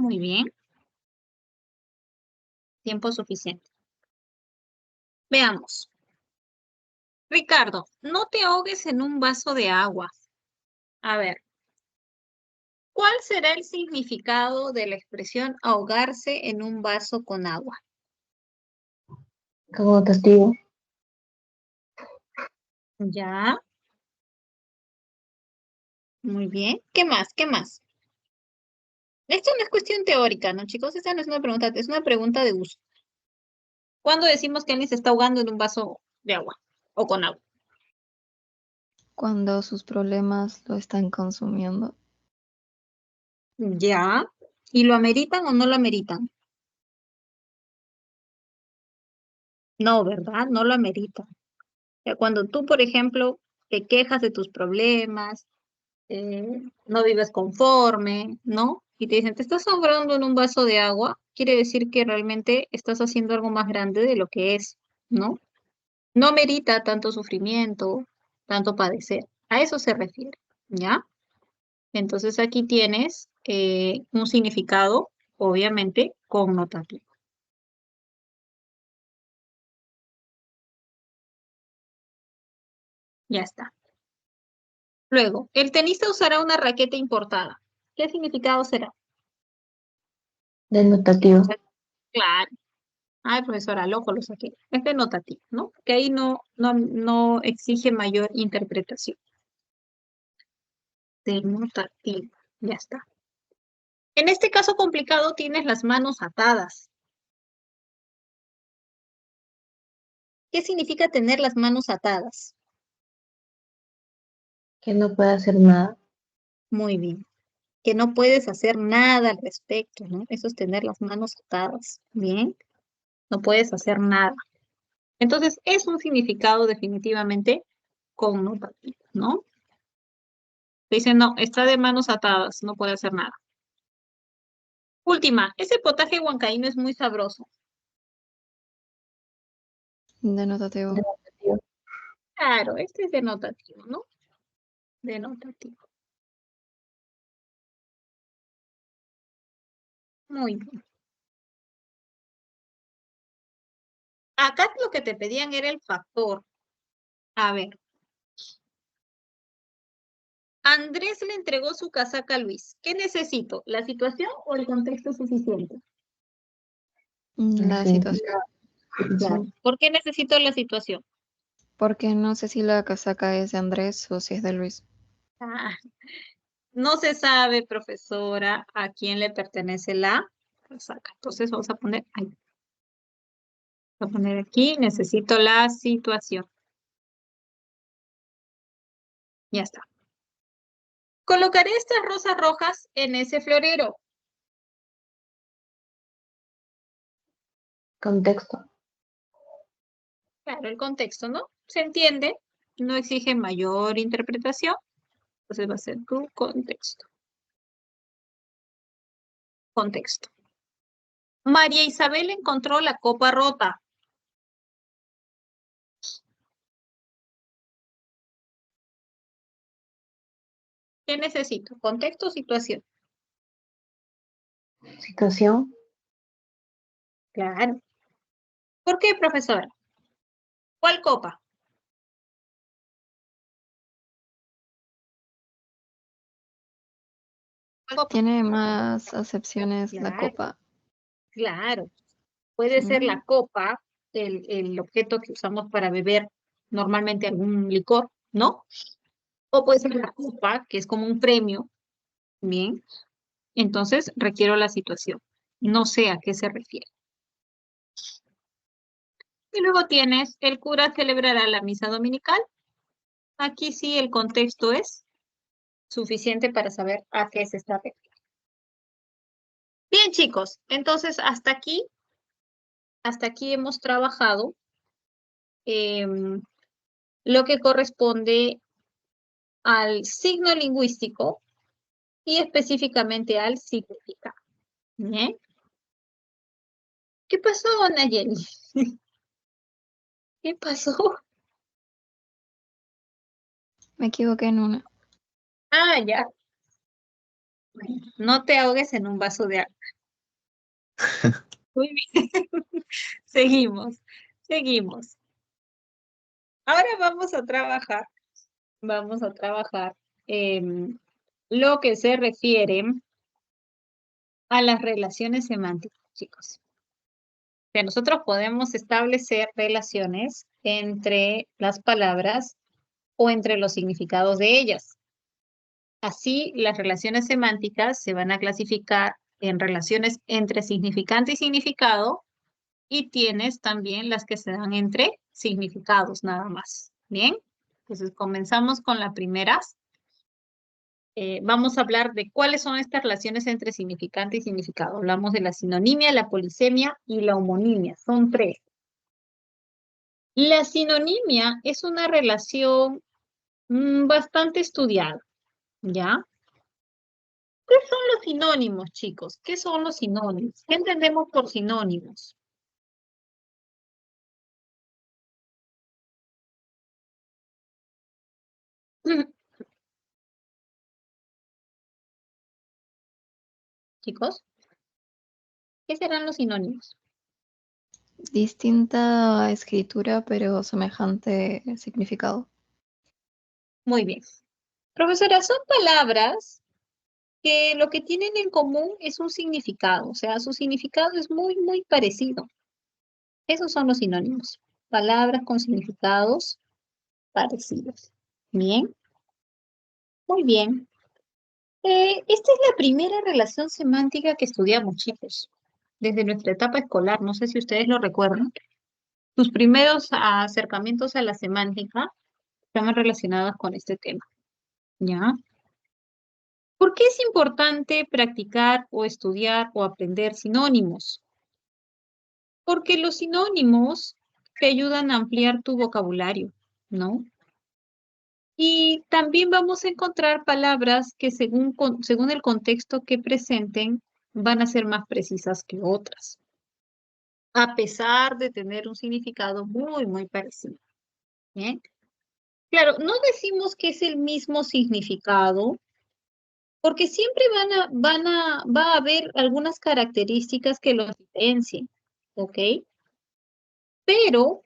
Muy bien. Tiempo suficiente. Veamos. Ricardo, no te ahogues en un vaso de agua. A ver, ¿cuál será el significado de la expresión ahogarse en un vaso con agua? Como testigo. Ya, muy bien. ¿Qué más? ¿Qué más? Esto no es cuestión teórica, ¿no, chicos? Esta no es una pregunta, es una pregunta de uso. ¿Cuándo decimos que alguien se está ahogando en un vaso de agua o con agua? Cuando sus problemas lo están consumiendo. Ya. ¿Y lo ameritan o no lo ameritan? No, ¿verdad? No lo ameritan. O sea, cuando tú, por ejemplo, te quejas de tus problemas, no vives conforme, ¿no? Y te dicen, te estás ahogando en un vaso de agua, quiere decir que realmente estás haciendo algo más grande de lo que es, ¿no? No merita tanto sufrimiento, tanto padecer. A eso se refiere, ¿ya? Entonces aquí tienes un significado, obviamente, connotativo. Ya está. Luego, el tenista usará una raqueta importada. ¿Qué significado será? Denotativo. Claro. Ay, profesora, al ojo lo saqué. Es denotativo, ¿no? Que ahí no exige mayor interpretación. Denotativo. Ya está. En este caso complicado tienes las manos atadas. ¿Qué significa tener las manos atadas? Que no puede hacer nada. Muy bien. Que no puedes hacer nada al respecto, ¿no? Eso es tener las manos atadas. Bien. No puedes hacer nada. Entonces, es un significado definitivamente connotativo, ¿no? Te dicen, no, está de manos atadas, no puede hacer nada. Última, ese potaje huancaíno es muy sabroso. Denotativo. Denotativo. Claro, este es denotativo, ¿no? Denotativo. Muy bien. Acá lo que te pedían era el factor. A ver. Andrés le entregó su casaca a Luis. ¿Qué necesito? ¿La situación o el contexto suficiente? La Sí. situación. Ya. ¿Por qué necesito la situación? Porque no sé si la casaca es de Andrés o si es de Luis. Ah, no se sabe, profesora, a quién le pertenece la casaca. Entonces vamos a poner ahí. Voy a poner aquí, necesito la situación. Ya está. Colocaré estas rosas rojas en ese florero. Contexto. Claro, el contexto, ¿no? ¿Se entiende? No exige mayor interpretación. Entonces va a ser tu contexto. Contexto. María Isabel encontró la copa rota. ¿Qué necesito? Contexto o situación. Situación. Claro. ¿Por qué, profesora? ¿Cuál copa? ¿Cuál copa? Tiene más acepciones la Claro, copa. claro. Puede ser la copa, el objeto que usamos para beber normalmente algún licor, ¿no? O puede ser la copa, que es como un premio, bien. Entonces, requiero la situación. No sé a qué se refiere. Y luego tienes, el cura celebrará la misa dominical. Aquí sí el contexto es suficiente para saber a qué se está refiriendo. Bien, chicos, entonces hasta aquí hemos trabajado em, lo que corresponde al signo lingüístico y específicamente al significado. ¿Bien? ¿Qué pasó, Nayeli? ¿Qué pasó? Me equivoqué en una. Ah, ya. Bueno, no te ahogues en un vaso de agua. Muy bien. Seguimos, seguimos. Ahora vamos a trabajar lo que se refiere a las relaciones semánticas, chicos. Que nosotros podemos establecer relaciones entre las palabras o entre los significados de ellas. Así, las relaciones semánticas se van a clasificar en relaciones entre significante y significado, y tienes también las que se dan entre significados nada más. Bien, entonces comenzamos con la primera. Vamos a hablar de cuáles son estas relaciones entre significante y significado. Hablamos de la sinonimia, la polisemia y la homonimia. Son tres. La sinonimia es una relación bastante estudiada, ¿ya? ¿Qué son los sinónimos, chicos? ¿Qué son los sinónimos? ¿Qué entendemos por sinónimos? Chicos, ¿qué serán los sinónimos? Distinta escritura, pero semejante significado. Muy bien. Profesora, son palabras que lo que tienen en común es un significado, o sea, su significado es muy, muy parecido. Esos son los sinónimos. Palabras con significados parecidos. Bien, muy bien. Esta es la primera relación semántica que estudiamos, chicos, desde nuestra etapa escolar. No sé si ustedes lo recuerdan. Tus primeros acercamientos a la semántica estaban relacionados con este tema, ¿ya? ¿Por qué es importante practicar o estudiar o aprender sinónimos? Porque los sinónimos te ayudan a ampliar tu vocabulario, ¿no? Y también vamos a encontrar palabras que según el contexto que presenten van a ser más precisas que otras, a pesar de tener un significado muy, muy parecido. ¿Bien? Claro, no decimos que es el mismo significado, porque siempre va a haber algunas características que los diferencien, ¿ok? Pero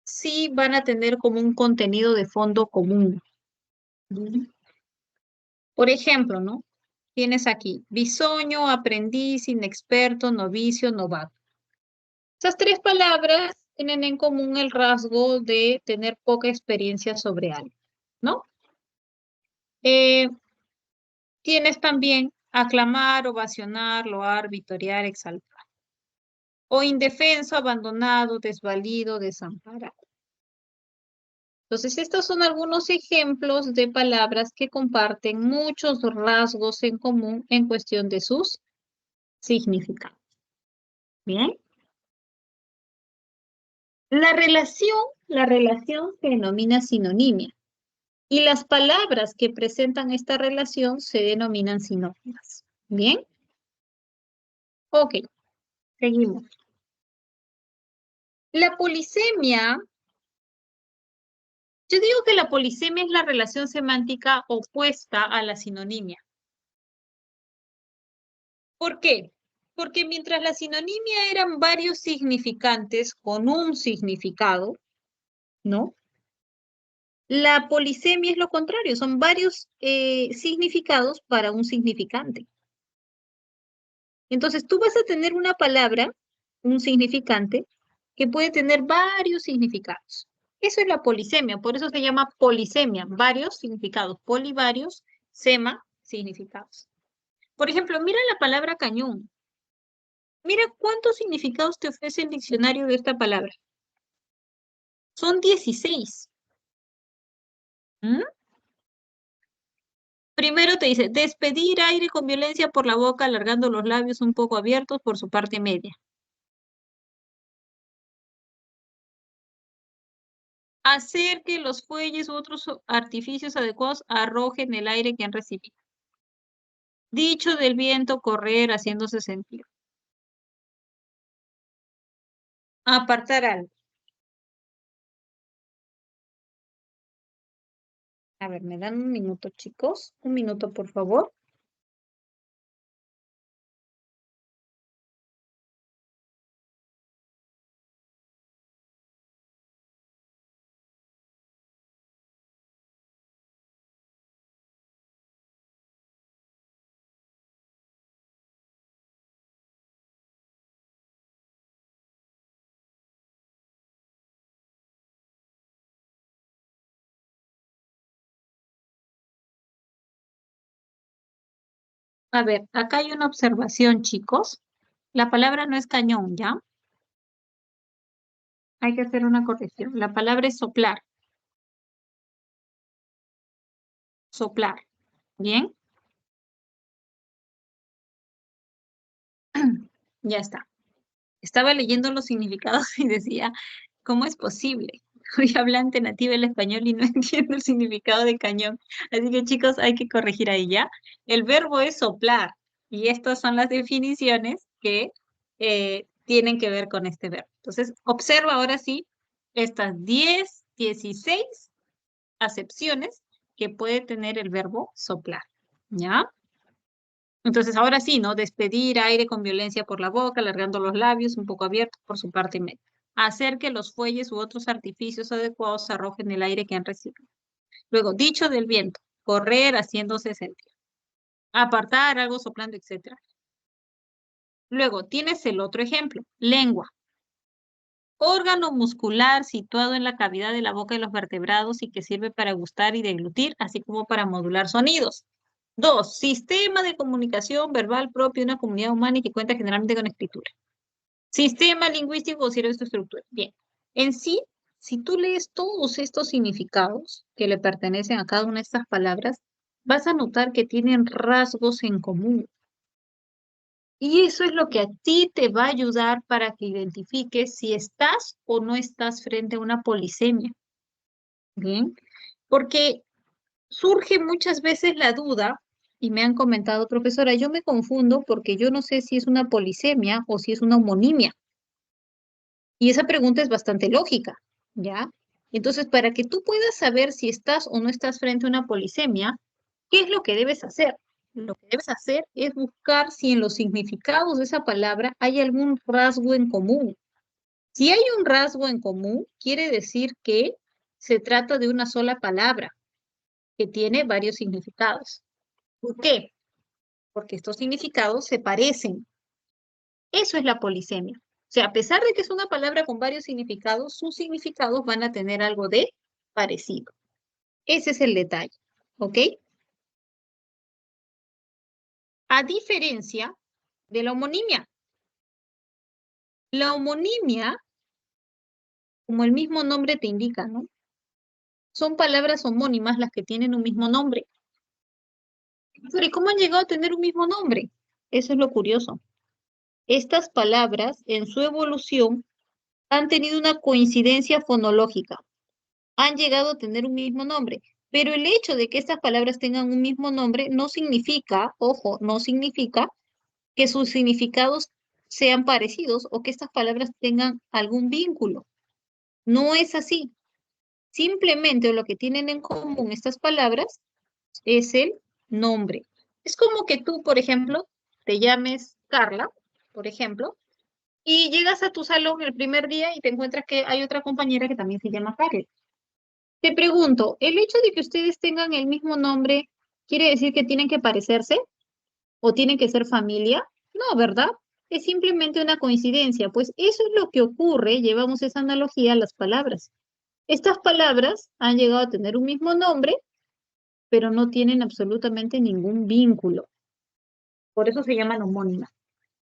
sí van a tener como un contenido de fondo común. ¿Sí? Por ejemplo, ¿no? Tienes aquí bisoño, aprendiz, inexperto, novicio, novato. Esas tres palabras tienen en común el rasgo de tener poca experiencia sobre algo, ¿no? Eh, Tienes también aclamar, ovacionar, loar, vitorear, exaltar. O indefenso, abandonado, desvalido, desamparado. Entonces, estos son algunos ejemplos de palabras que comparten muchos rasgos en común en cuestión de sus significados. Bien. La relación se denomina sinonimia y las palabras que presentan esta relación se denominan sinónimas. Bien. Ok, seguimos. La polisemia, yo digo que la polisemia es la relación semántica opuesta a la sinonimia. ¿Por qué? Porque mientras la sinonimia eran varios significantes con un significado, ¿no? La polisemia es lo contrario, son varios significados para un significante. Entonces tú vas a tener una palabra, un significante, que puede tener varios significados. Eso es la polisemia, por eso se llama polisemia, varios significados, polivarios, sema, significados. Por ejemplo, mira la palabra cañón. Mira cuántos significados te ofrece el diccionario de esta palabra. Son 16. ¿Mm? Primero te dice, despedir aire con violencia por la boca, alargando los labios un poco abiertos por su parte media. Hacer que los fuelles u otros artificios adecuados arrojen el aire que han recibido. Dicho del viento, correr haciéndose sentir. Apartar algo. A ver, ¿me dan un minuto, chicos? Un minuto, por favor. A ver, acá hay una observación, chicos. La palabra no es cañón, ¿ya? Hay que hacer una corrección. La palabra es soplar. Soplar. ¿Bien? Ya está. Estaba leyendo los significados y decía, ¿cómo es posible? Soy hablante nativa del español y no entiendo el significado de cañón. Así que chicos, hay que corregir ahí ya. El verbo es soplar y estas son las definiciones que tienen que ver con este verbo. Entonces, observa ahora sí estas 10, 16 acepciones que puede tener el verbo soplar. ¿Ya? Entonces, ahora sí, ¿no? Despedir aire con violencia por la boca, alargando los labios, un poco abiertos por su parte media. Hacer que los fuelles u otros artificios adecuados arrojen el aire que han recibido. Luego, dicho del viento, correr haciéndose sentir. Apartar algo soplando, etc. Luego, tienes el otro ejemplo, lengua. Órgano muscular situado en la cavidad de la boca de los vertebrados y que sirve para gustar y deglutir, así como para modular sonidos. 2. Sistema de comunicación verbal propio de una comunidad humana y que cuenta generalmente con escritura. Sistema lingüístico sirve su estructura. Bien. En sí, si tú lees todos estos significados que le pertenecen a cada una de estas palabras, vas a notar que tienen rasgos en común. Y eso es lo que a ti te va a ayudar para que identifiques si estás o no estás frente a una polisemia. Bien. Porque surge muchas veces la duda, y me han comentado, profesora, yo me confundo porque yo no sé si es una polisemia o si es una homonimia. Y esa pregunta es bastante lógica, ¿ya? Entonces, para que tú puedas saber si estás o no estás frente a una polisemia, ¿qué es lo que debes hacer? Lo que debes hacer es buscar si en los significados de esa palabra hay algún rasgo en común. Si hay un rasgo en común, quiere decir que se trata de una sola palabra que tiene varios significados. ¿Por qué? Porque estos significados se parecen. Eso es la polisemia. O sea, a pesar de que es una palabra con varios significados, sus significados van a tener algo de parecido. Ese es el detalle, ¿ok? A diferencia de la homonimia. La homonimia, como el mismo nombre te indica, ¿no? Son palabras homónimas las que tienen un mismo nombre. Pero ¿y cómo han llegado a tener un mismo nombre? Eso es lo curioso. Estas palabras, en su evolución, han tenido una coincidencia fonológica. Han llegado a tener un mismo nombre. Pero el hecho de que estas palabras tengan un mismo nombre no significa, ojo, no significa que sus significados sean parecidos o que estas palabras tengan algún vínculo. No es así. Simplemente lo que tienen en común estas palabras es el nombre. Es como que tú, por ejemplo, te llames Carla, por ejemplo, y llegas a tu salón el primer día y te encuentras que hay otra compañera que también se llama Carla. Te pregunto, ¿el hecho de que ustedes tengan el mismo nombre quiere decir que tienen que parecerse o tienen que ser familia? No, ¿verdad? Es simplemente una coincidencia, pues eso es lo que ocurre, llevamos esa analogía a las palabras. Estas palabras han llegado a tener un mismo nombre, pero no tienen absolutamente ningún vínculo. Por eso se llaman homónimas.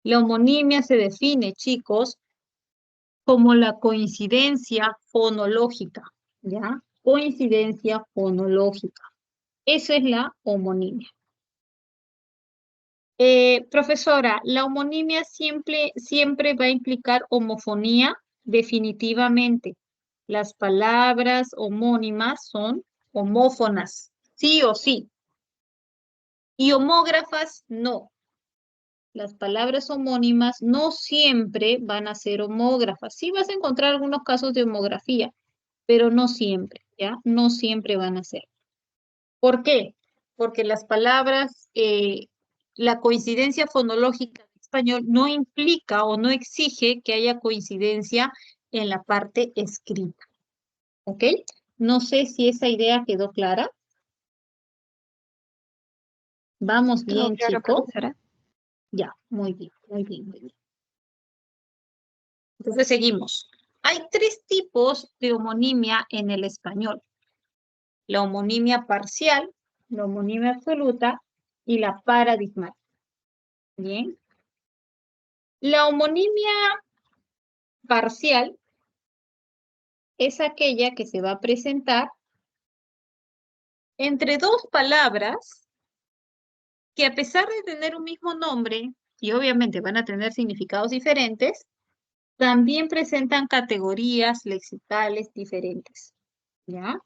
La homonimia se define, chicos, como la coincidencia fonológica, ¿ya? Coincidencia fonológica. Eso es la homonimia. Profesora, ¿la homonimia siempre va a implicar homofonía? Definitivamente. Las palabras homónimas son homófonas, sí o sí. Y homógrafas, no. Las palabras homónimas no siempre van a ser homógrafas. Sí vas a encontrar algunos casos de homografía, pero no siempre, ¿ya? No siempre van a ser. ¿Por qué? Porque las palabras, la coincidencia fonológica en español no implica o no exige que haya coincidencia en la parte escrita. ¿Ok? No sé si esa idea quedó clara. Vamos Todo bien, claro, chicos. profesora. Ya, muy bien, muy bien, muy bien. Entonces seguimos. Hay 3 tipos de homonimia en el español. La homonimia parcial, la homonimia absoluta y la paradigmática. Bien. La homonimia parcial es aquella que se va a presentar entre dos palabras que a pesar de tener un mismo nombre, y obviamente van a tener significados diferentes, también presentan categorías lexicales diferentes. ¿Ya?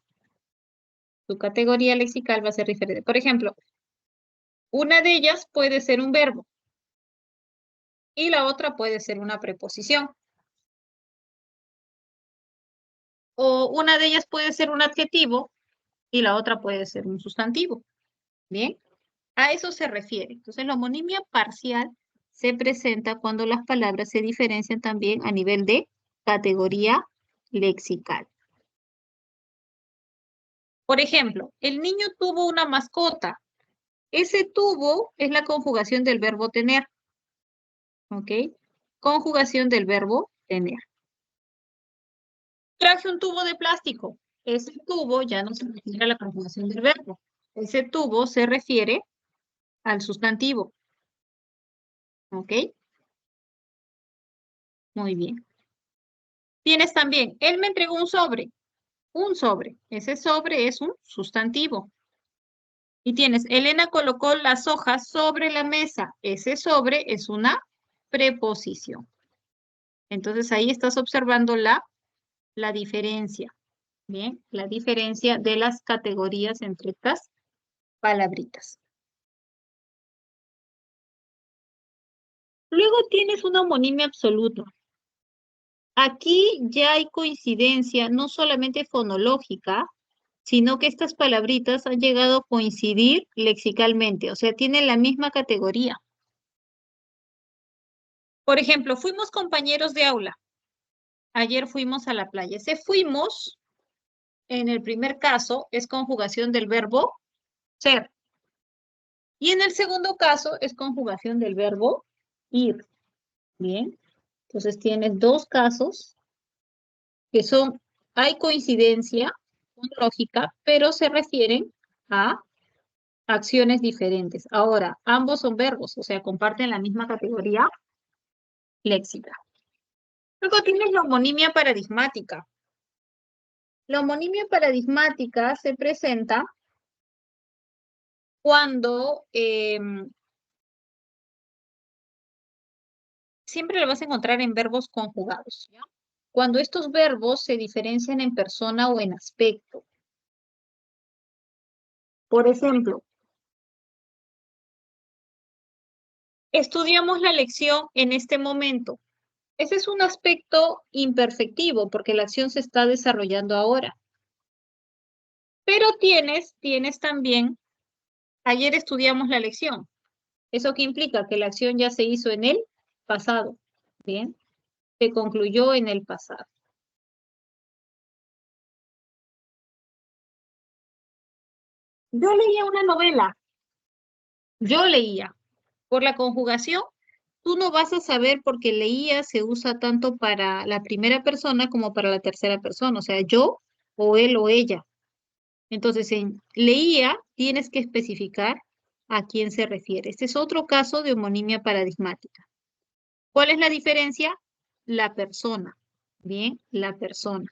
Su categoría lexical va a ser diferente. Por ejemplo, una de ellas puede ser un verbo y la otra puede ser una preposición. O una de ellas puede ser un adjetivo y la otra puede ser un sustantivo. Bien, a eso se refiere. Entonces, la homonimia parcial se presenta cuando las palabras se diferencian también a nivel de categoría lexical. Por ejemplo, el niño tuvo una mascota. Ese tuvo es la conjugación del verbo tener. ¿Ok? Conjugación del verbo tener. Traje un tubo de plástico. Ese tubo ya no se refiere a la conjugación del verbo. Ese tubo se refiere al sustantivo. ¿Ok? Muy bien. Tienes también, él me entregó un sobre. Un sobre. Ese sobre es un sustantivo. Y tienes, Elena colocó las hojas sobre la mesa. Ese sobre es una preposición. Entonces ahí estás observando la diferencia. Bien, la diferencia de las categorías entre estas palabritas. Luego tienes una homonimia absoluta. Aquí ya hay coincidencia, no solamente fonológica, sino que estas palabritas han llegado a coincidir lexicalmente, o sea, tienen la misma categoría. Por ejemplo, fuimos compañeros de aula. Ayer fuimos a la playa. Ese fuimos, en el primer caso, es conjugación del verbo ser. Y en el segundo caso es conjugación del verbo ir. Bien. Entonces tienes dos casos que son, hay coincidencia lógica, pero se refieren a acciones diferentes. Ahora, ambos son verbos, o sea, comparten la misma categoría léxica. Luego tienes la homonimia paradigmática. La homonimia paradigmática se presenta cuando siempre lo vas a encontrar en verbos conjugados, ¿ya? Cuando estos verbos se diferencian en persona o en aspecto. Por ejemplo, estudiamos la lección en este momento. Ese es un aspecto imperfectivo porque la acción se está desarrollando ahora. Pero tienes también, ayer estudiamos la lección. ¿Eso qué implica? Que la acción ya se hizo en el pasado. Bien, se concluyó en el pasado. Yo leía una novela. Yo leía. Por la conjugación, tú no vas a saber porque leía se usa tanto para la primera persona como para la tercera persona. O sea, yo o él o ella. Entonces, en leía tienes que especificar a quién se refiere. Este es otro caso de homonimia paradigmática. ¿Cuál es la diferencia? La persona. Bien, la persona.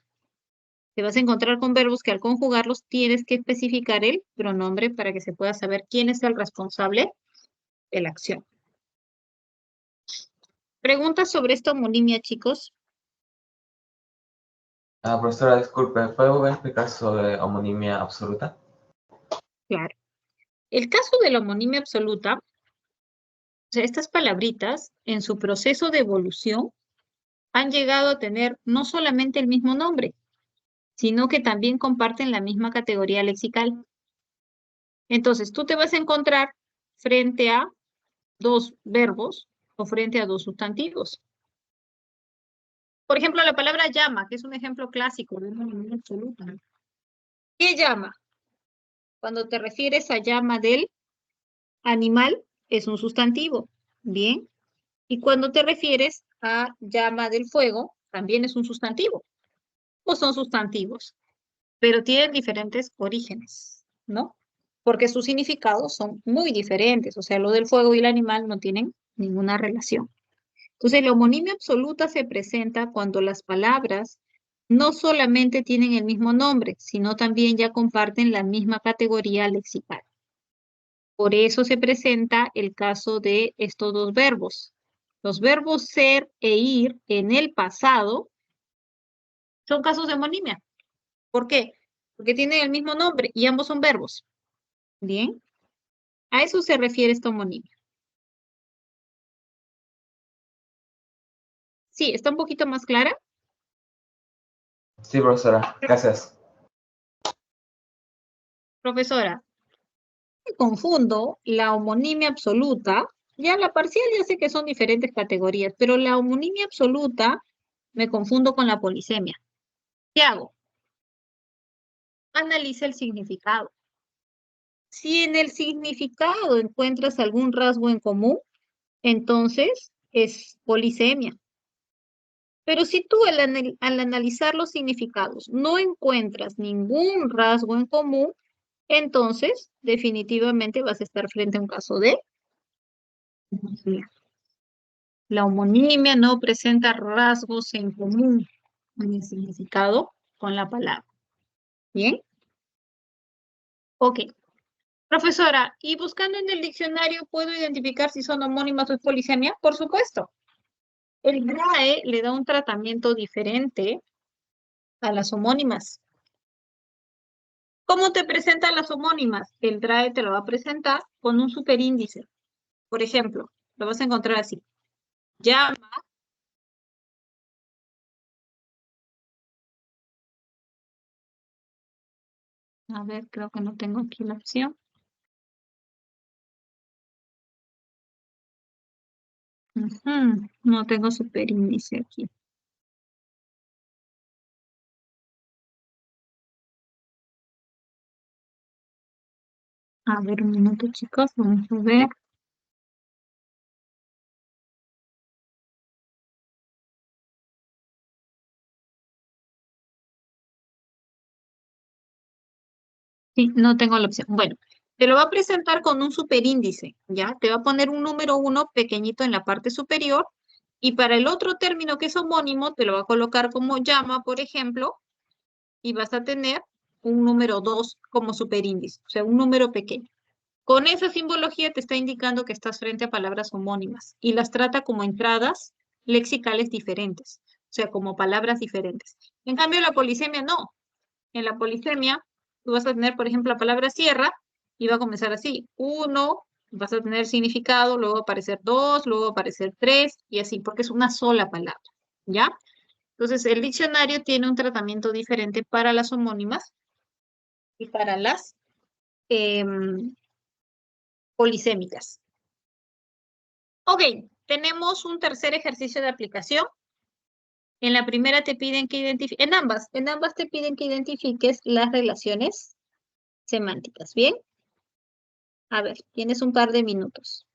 Te vas a encontrar con verbos que al conjugarlos tienes que especificar el pronombre para que se pueda saber quién es el responsable de la acción. ¿Preguntas sobre esta homonimia, chicos? Profesora, disculpe, ¿puedo explicar sobre homonimia absoluta? Claro. El caso de la homonimia absoluta, o sea, estas palabritas en su proceso de evolución han llegado a tener no solamente el mismo nombre, sino que también comparten la misma categoría lexical. Entonces, tú te vas a encontrar frente a dos verbos o frente a dos sustantivos. Por ejemplo, la palabra llama, que es un ejemplo clásico de una homonimia absoluta. ¿Qué llama? Cuando te refieres a llama del animal, es un sustantivo. Bien. Y cuando te refieres a llama del fuego, también es un sustantivo. O son sustantivos, pero tienen diferentes orígenes, ¿no? Porque sus significados son muy diferentes. O sea, lo del fuego y el animal no tienen ninguna relación. Entonces, la homonimia absoluta se presenta cuando las palabras no solamente tienen el mismo nombre, sino también ya comparten la misma categoría lexical. Por eso se presenta el caso de estos dos verbos. Los verbos ser e ir en el pasado son casos de homonimia. ¿Por qué? Porque tienen el mismo nombre y ambos son verbos. Bien, a eso se refiere esta homonimia. Sí, está un poquito más clara. Sí, profesora. Gracias. Profesora, me confundo la homonimia absoluta. Ya la parcial ya sé que son diferentes categorías, pero la homonimia absoluta me confundo con la polisemia. ¿Qué hago? Analiza el significado. Si en el significado encuentras algún rasgo en común, entonces es polisemia. Pero si tú al analizar los significados no encuentras ningún rasgo en común, entonces definitivamente vas a estar frente a un caso de homonimia. La homonimia no presenta rasgos en común en el significado con la palabra. ¿Bien? Ok. Profesora, ¿y buscando en el diccionario puedo identificar si son homónimas o es polisemia? Por supuesto. El DRAE le da un tratamiento diferente a las homónimas. ¿Cómo te presentan las homónimas? El DRAE te lo va a presentar con un superíndice. Por ejemplo, lo vas a encontrar así. Llama, a ver, creo que no tengo aquí la opción. Ujú, no tengo superíndice aquí. A ver, un minuto, chicos, vamos a ver. Sí, no tengo la opción. Bueno, te lo va a presentar con un superíndice, ¿ya? Te va a poner un número 1 pequeñito en la parte superior y para el otro término que es homónimo te lo va a colocar como llama, por ejemplo, y vas a tener un número 2 como superíndice, o sea, un número pequeño. Con esa simbología te está indicando que estás frente a palabras homónimas y las trata como entradas lexicales diferentes, o sea, como palabras diferentes. En cambio, la polisemia no. En la polisemia, tú vas a tener, por ejemplo, la palabra sierra y va a comenzar así. Uno, vas a tener significado, luego va a aparecer dos, luego va a aparecer tres y así, porque es una sola palabra, ¿ya? Entonces, el diccionario tiene un tratamiento diferente para las homónimas y para las em, polisémicas. Ok, tenemos un tercer ejercicio de aplicación. En la primera te piden que identifiques, en ambas te piden que identifiques las relaciones semánticas, ¿bien? A ver, tienes un par de minutos.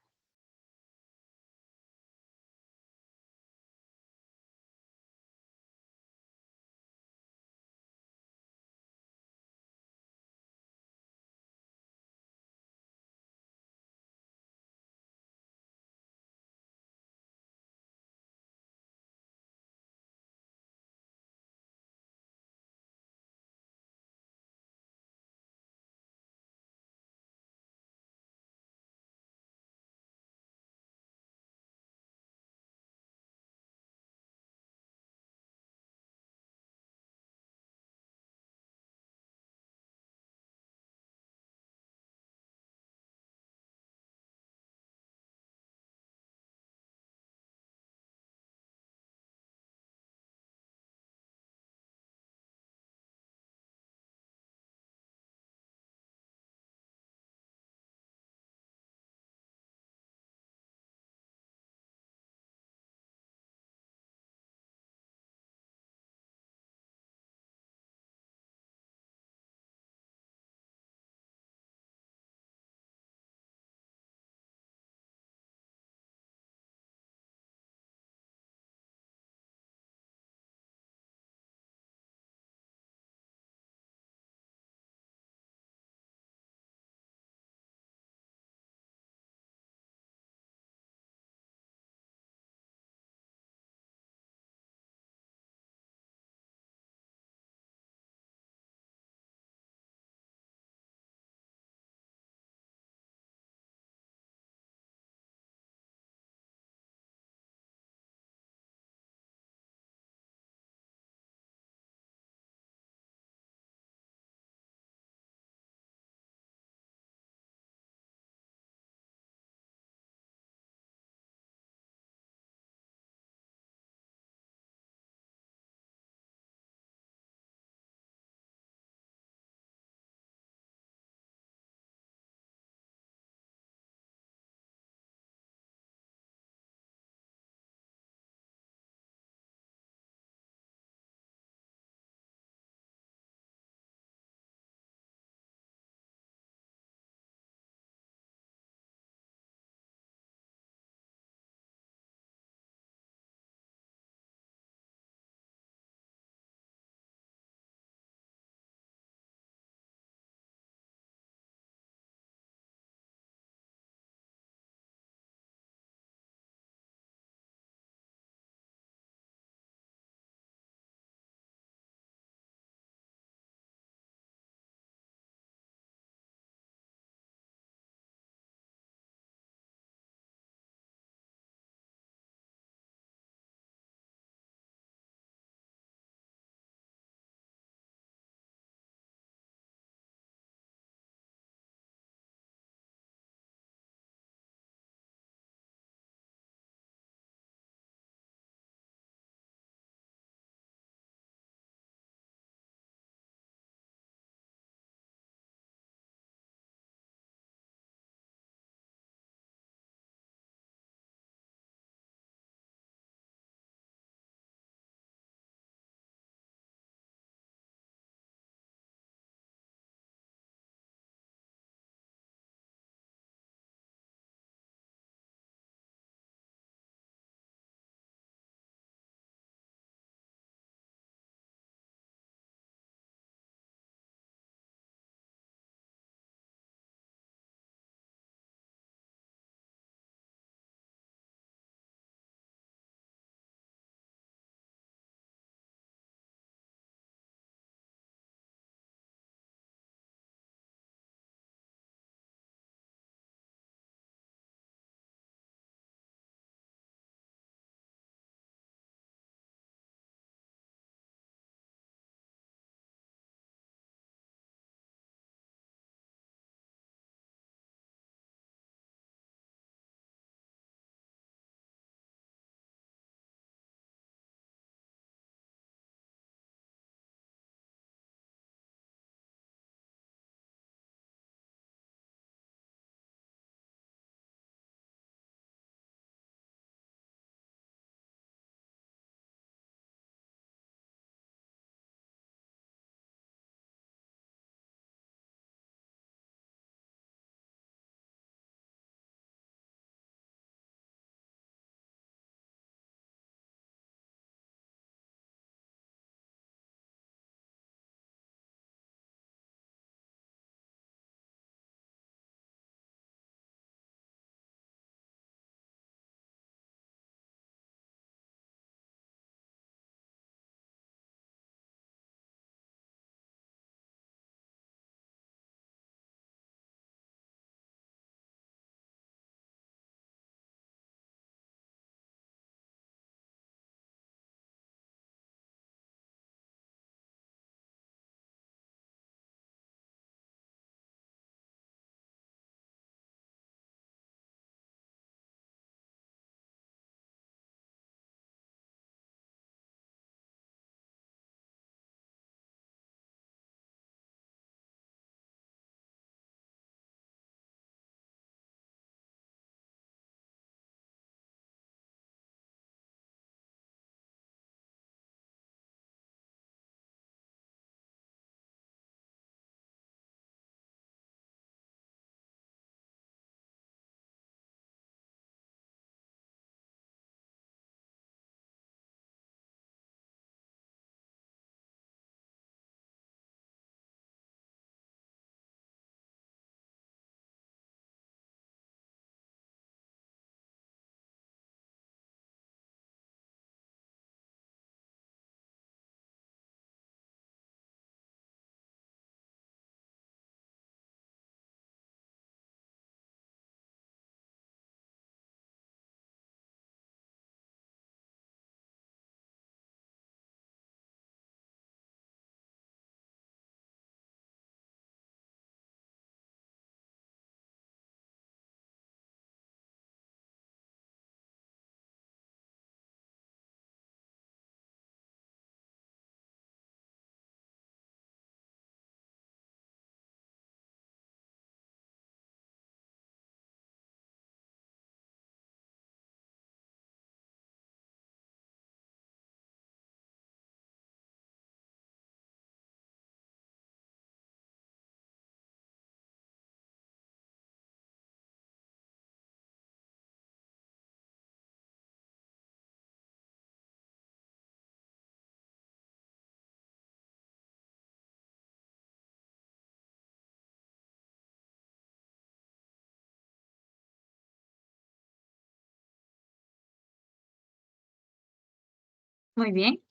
Muy bien.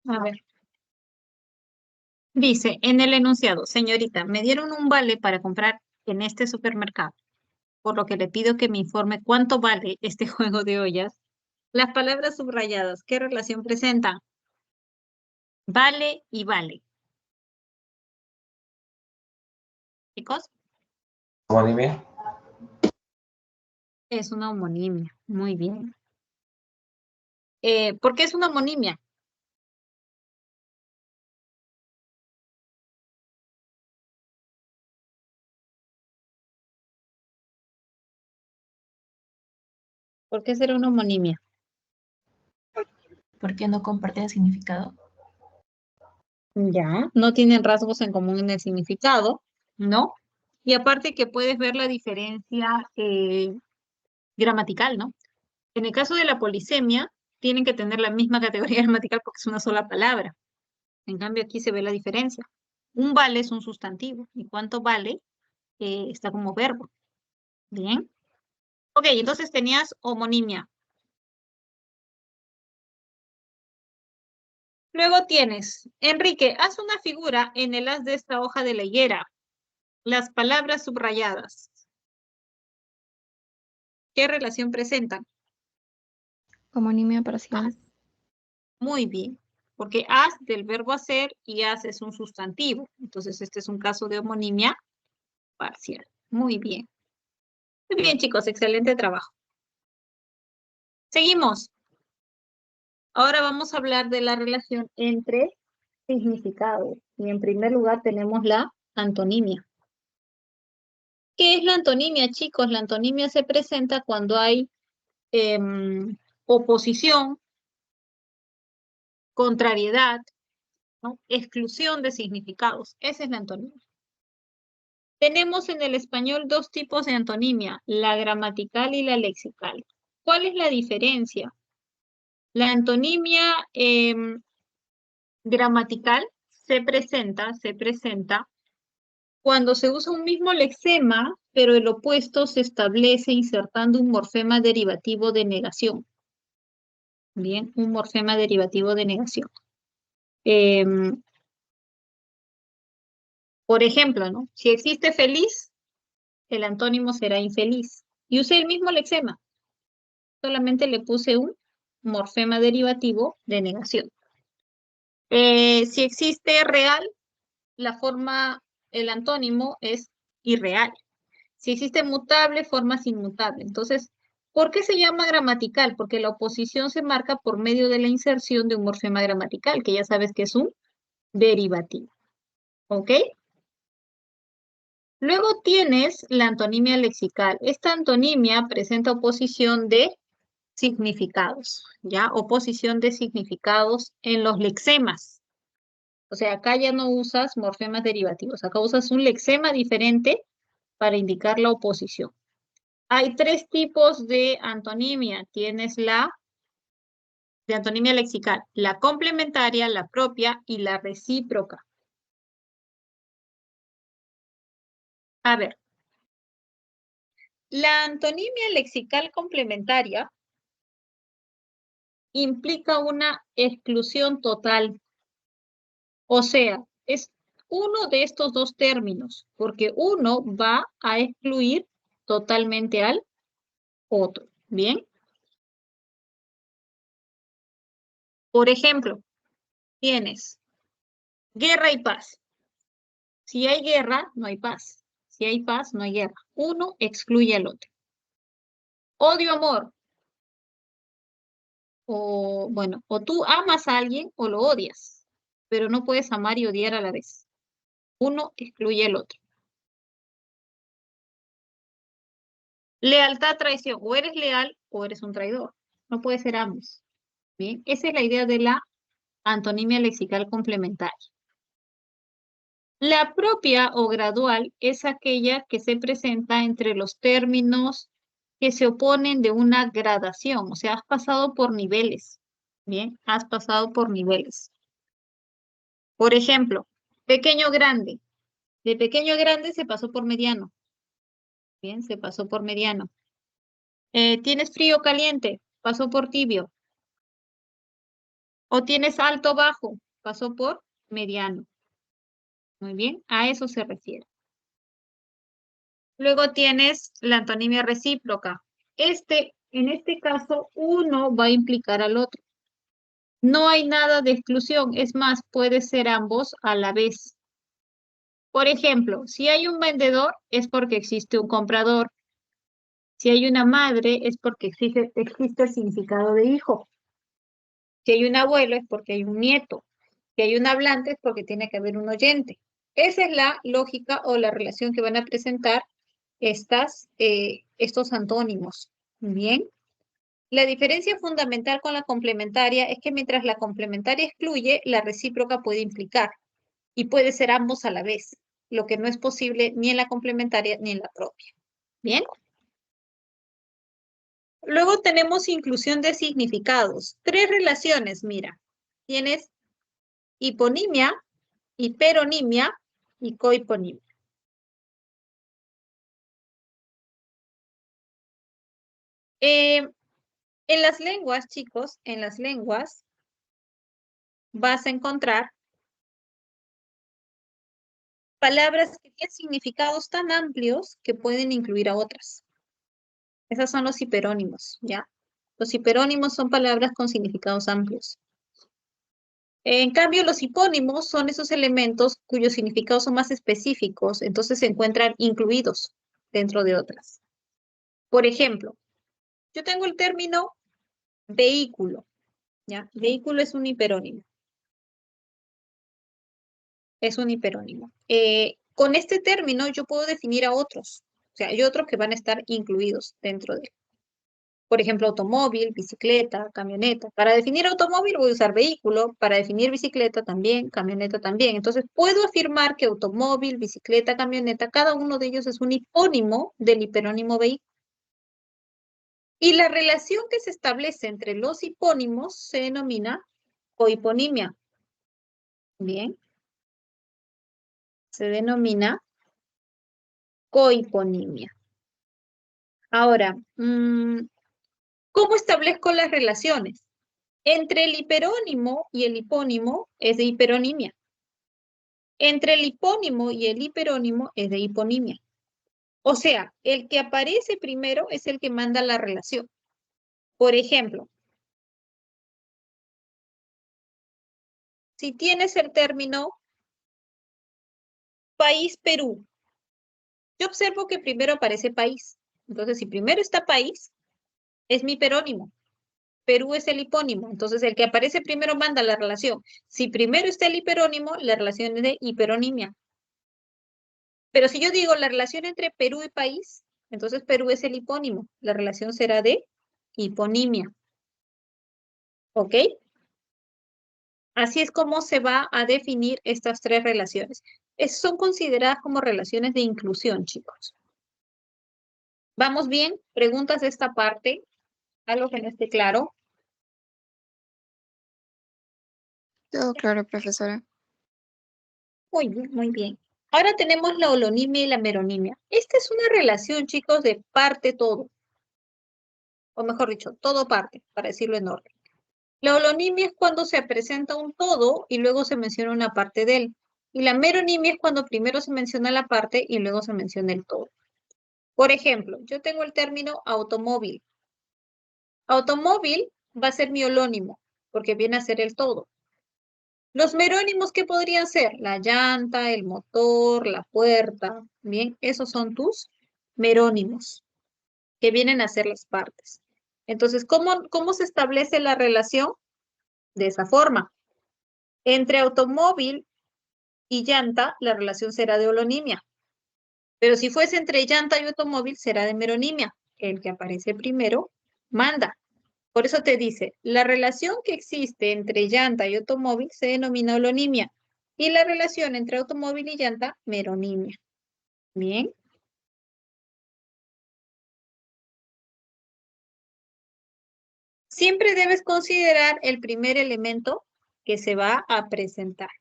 A ver. Dice, en el enunciado, señorita, me dieron un vale para comprar en este supermercado, por lo que le pido que me informe cuánto vale este juego de ollas. Las palabras subrayadas, ¿qué relación presentan? Vale y vale. Chicos, Homonimia. es una homonimia. Muy bien. ¿Por qué es una homonimia? ¿Por qué será una homonimia? ¿Por qué no comparten significado? Ya, no tienen rasgos en común en el significado, ¿no? Y aparte que puedes ver la diferencia gramatical, ¿no? En el caso de la polisemia, tienen que tener la misma categoría gramatical porque es una sola palabra. En cambio, aquí se ve la diferencia. Un vale es un sustantivo y cuánto vale está como verbo. Bien. Ok, entonces tenías homonimia. Luego tienes, Enrique, haz una figura en el haz de esta hoja de la higuera. Las palabras subrayadas. ¿Qué relación presentan? Homonimia parcial. Haz. Muy bien, porque haz del verbo hacer y haz es un sustantivo. Entonces, este es un caso de homonimia parcial. Muy bien. Muy bien, chicos, excelente trabajo. Seguimos. Ahora vamos a hablar de la relación entre significados. Y en primer lugar tenemos la antonimia. ¿Qué es la antonimia, chicos? La antonimia se presenta cuando hay oposición, contrariedad, ¿no? Exclusión de significados. Esa es la antonimia. Tenemos en el español dos tipos de antonimia, la gramatical y la lexical. ¿Cuál es la diferencia? La antonimia gramatical se presenta cuando se usa un mismo lexema, pero el opuesto se establece insertando un morfema derivativo de negación. Bien, un morfema derivativo de negación. Por ejemplo, ¿no? Si existe feliz, el antónimo será infeliz. Y usé el mismo lexema, solamente le puse un morfema derivativo de negación. Si existe real, el antónimo es irreal. Si existe mutable, formas inmutable. Entonces, ¿por qué se llama gramatical? Porque la oposición se marca por medio de la inserción de un morfema gramatical, que ya sabes que es un derivativo. ¿Ok? Luego tienes la antonimia lexical. Esta antonimia presenta oposición de significados, ¿ya? Oposición de significados en los lexemas. O sea, acá ya no usas morfemas derivativos, acá usas un lexema diferente para indicar la oposición. Hay tres tipos de antonimia. Tienes la de antonimia lexical, la complementaria, la propia y la recíproca. A ver, la antonimia lexical complementaria implica una exclusión total. O sea, es uno de estos dos términos, porque uno va a excluir totalmente al otro. Bien. Por ejemplo, tienes guerra y paz. Si hay guerra, no hay paz. Si hay paz, no hay guerra. Uno excluye al otro. Odio, amor. O bueno, o tú amas a alguien o lo odias, pero no puedes amar y odiar a la vez. Uno excluye al otro. Lealtad, traición. O eres leal o eres un traidor. No puede ser ambos. Bien, esa es la idea de la antonimia lexical complementaria. La propia o gradual es aquella que se presenta entre los términos que se oponen de una gradación, o sea, has pasado por niveles. Bien, has pasado por niveles. Por ejemplo, pequeño grande. De pequeño a grande se pasó por mediano. Bien, se pasó por mediano. ¿Tienes frío o caliente? pasó por tibio. O tienes alto bajo, pasó por mediano. Muy bien, a eso se refiere. Luego tienes la antonimia recíproca. En este caso, uno va a implicar al otro. No hay nada de exclusión, es más, puede ser ambos a la vez. Por ejemplo, si hay un vendedor, es porque existe un comprador. Si hay una madre, es porque existe el significado de hijo. Si hay un abuelo, es porque hay un nieto. Si hay un hablante, es porque tiene que haber un oyente. Esa es la lógica o la relación que van a presentar estos antónimos. Bien. La diferencia fundamental con la complementaria es que mientras la complementaria excluye, la recíproca puede implicar y puede ser ambos a la vez, lo que no es posible ni en la complementaria ni en la propia. Bien. Luego tenemos inclusión de significados. 3 relaciones, mira. Tienes hiponimia, hiperonimia y cohiponimia. En las lenguas, chicos, en las lenguas vas a encontrar palabras que tienen significados tan amplios que pueden incluir a otras. Esos son los hiperónimos, ¿ya? Los hiperónimos son palabras con significados amplios. En cambio, los hipónimos son esos elementos cuyos significados son más específicos, entonces se encuentran incluidos dentro de otras. Por ejemplo, yo tengo el término vehículo, ¿ya? Vehículo es un hiperónimo. Es un hiperónimo. Con este término yo puedo definir a otros, o sea, hay otros que van a estar incluidos dentro de él. Por ejemplo, automóvil, bicicleta, camioneta. Para definir automóvil voy a usar vehículo, para definir bicicleta también, camioneta también. Entonces, puedo afirmar que automóvil, bicicleta, camioneta, cada uno de ellos es un hipónimo del hiperónimo vehículo. Y la relación que se establece entre los hipónimos se denomina cohiponimia. Bien. Se denomina cohiponimia. Ahora, ¿cómo establezco las relaciones? Entre el hiperónimo y el hipónimo es de hiperonimia. Entre el hipónimo y el hiperónimo es de hiponimia. O sea, el que aparece primero es el que manda la relación. Por ejemplo, si tienes el término país Perú, yo observo que primero aparece país. Entonces, si primero está país, es mi hiperónimo. Perú es el hipónimo. Entonces, el que aparece primero manda la relación. Si primero está el hiperónimo, la relación es de hiperonimia. Pero si yo digo la relación entre Perú y país, entonces Perú es el hipónimo. La relación será de hiponimia. ¿Ok? Así es como se va a definir estas 3 relaciones. Son consideradas como relaciones de inclusión, chicos. ¿Vamos bien? ¿Preguntas de esta parte? ¿Algo que no esté claro? Todo claro, profesora. Muy bien, muy bien. Ahora tenemos la holonimia y la meronimia. Esta es una relación, chicos, de parte todo. O mejor dicho, todo parte, para decirlo en orden. La holonimia es cuando se presenta un todo y luego se menciona una parte de él. Y la meronimia es cuando primero se menciona la parte y luego se menciona el todo. Por ejemplo, yo tengo el término automóvil. Automóvil va a ser mi holónimo, porque viene a ser el todo. Los merónimos, ¿qué podrían ser? La llanta, el motor, la puerta. Bien, esos son tus merónimos, que vienen a ser las partes. Entonces, ¿cómo se establece la relación? De esa forma. Entre automóvil y llanta, la relación será de holonimia. Pero si fuese entre llanta y automóvil, será de meronimia. El que aparece primero manda. Por eso te dice, la relación que existe entre llanta y automóvil se denomina holonimia. Y la relación entre automóvil y llanta, meronimia. Bien. Siempre debes considerar el primer elemento que se va a presentar.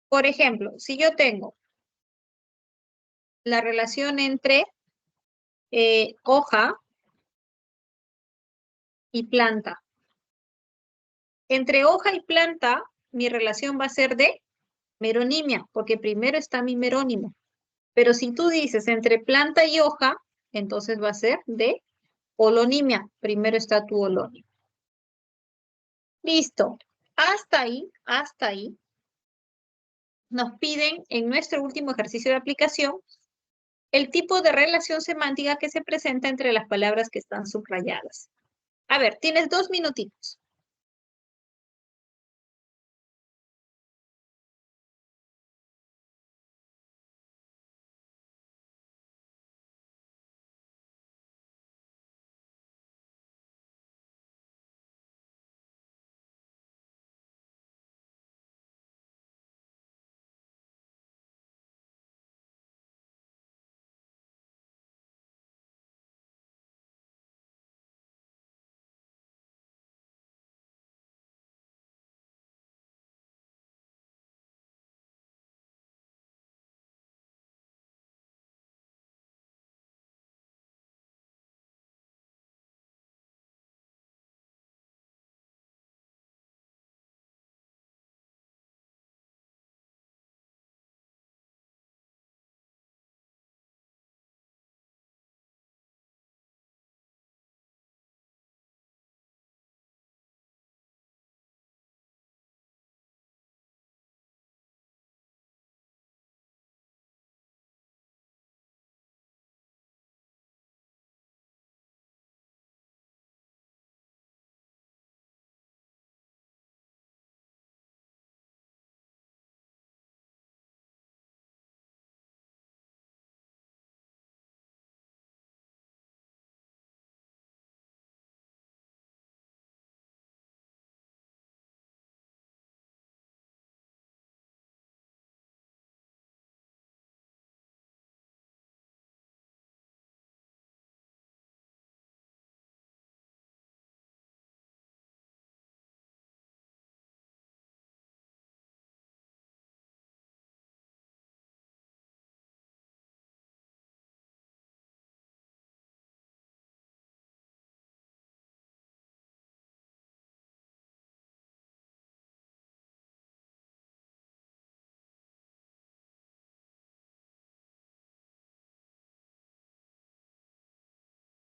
Por ejemplo, si yo tengo la relación entre hoja y planta. Entre hoja y planta, mi relación va a ser de meronimia, porque primero está mi merónimo. Pero si tú dices entre planta y hoja, entonces va a ser de holonimia. Primero está tu holonimio. Listo. Hasta ahí, nos piden en nuestro último ejercicio de aplicación el tipo de relación semántica que se presenta entre las palabras que están subrayadas. A ver, tienes 2 minutitos.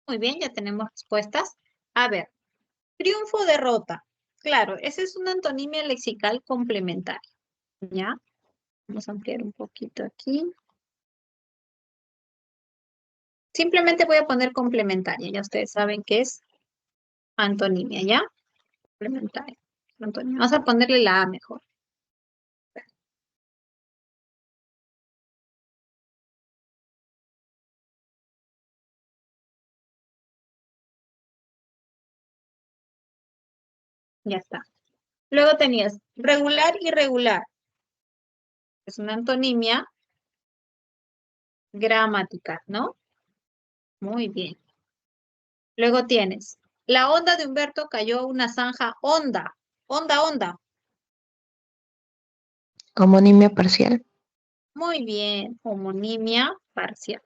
Muy bien, ya tenemos respuestas. A ver, triunfo, derrota. Claro, esa es una antonimia lexical complementaria. ¿Ya? Vamos a ampliar un poquito aquí. Simplemente voy a poner complementaria. Ya ustedes saben que es antonimia, ¿ya? Complementaria. Antonimia. Vamos a ponerle la A mejor. Ya está. Luego tenías regular y irregular. Es una antonimia gramática, ¿no? Muy bien. Luego tienes, la onda de Humberto cayó a una zanja honda. Honda, honda. Homonimia parcial. Muy bien. Homonimia parcial.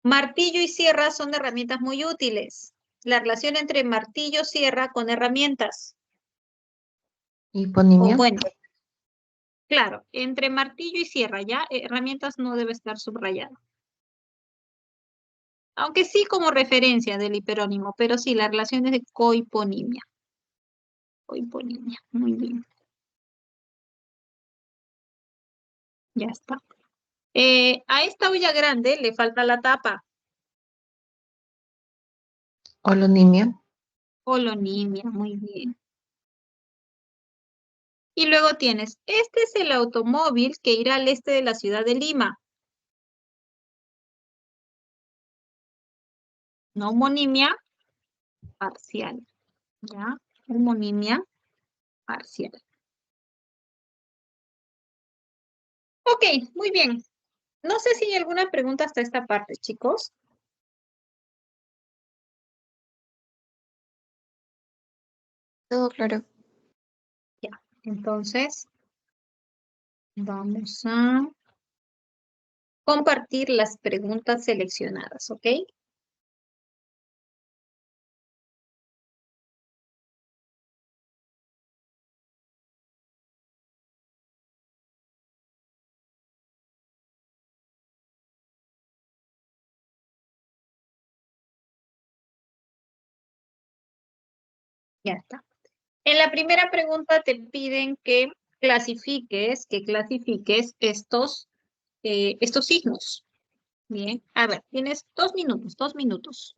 Martillo y sierra son herramientas muy útiles. La relación entre martillo, sierra con herramientas. O Hiponimia. bueno, claro, entre martillo y sierra, ya herramientas no debe estar subrayado. Aunque sí como referencia del hiperónimo, pero sí, la relación es de cohiponimia. Cohiponimia, muy bien. Ya está. A esta olla grande le falta la tapa. Holonimia. Holonimia, muy bien. Y luego tienes, este es el automóvil que irá al este de la ciudad de Lima. No homonimia parcial. ¿Ya? Homonimia parcial. Ok, muy bien. No sé si hay alguna pregunta hasta esta parte, chicos. Todo claro. Ya, entonces vamos a compartir las preguntas seleccionadas, ¿ok? Ya está. En la primera pregunta te piden que clasifiques estos signos. Bien, a ver, tienes 2 minutos, 2 minutos.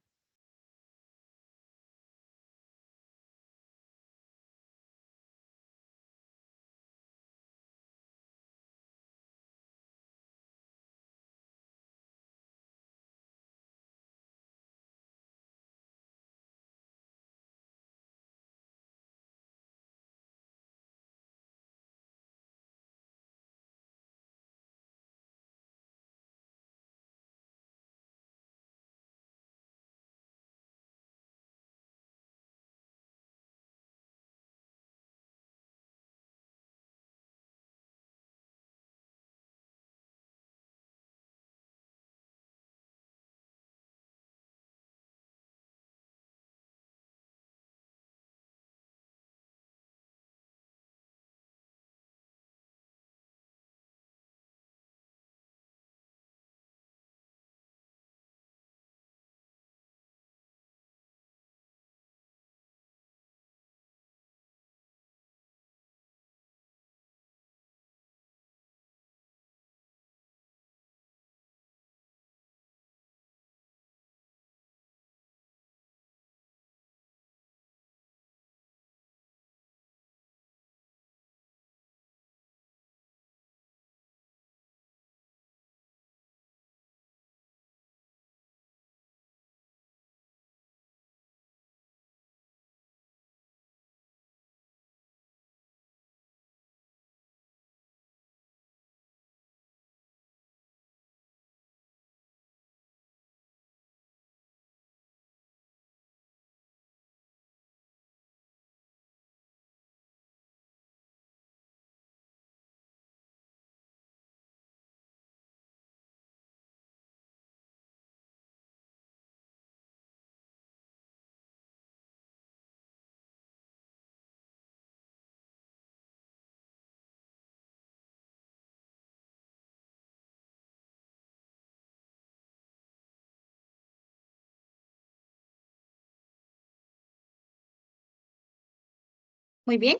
Muy bien.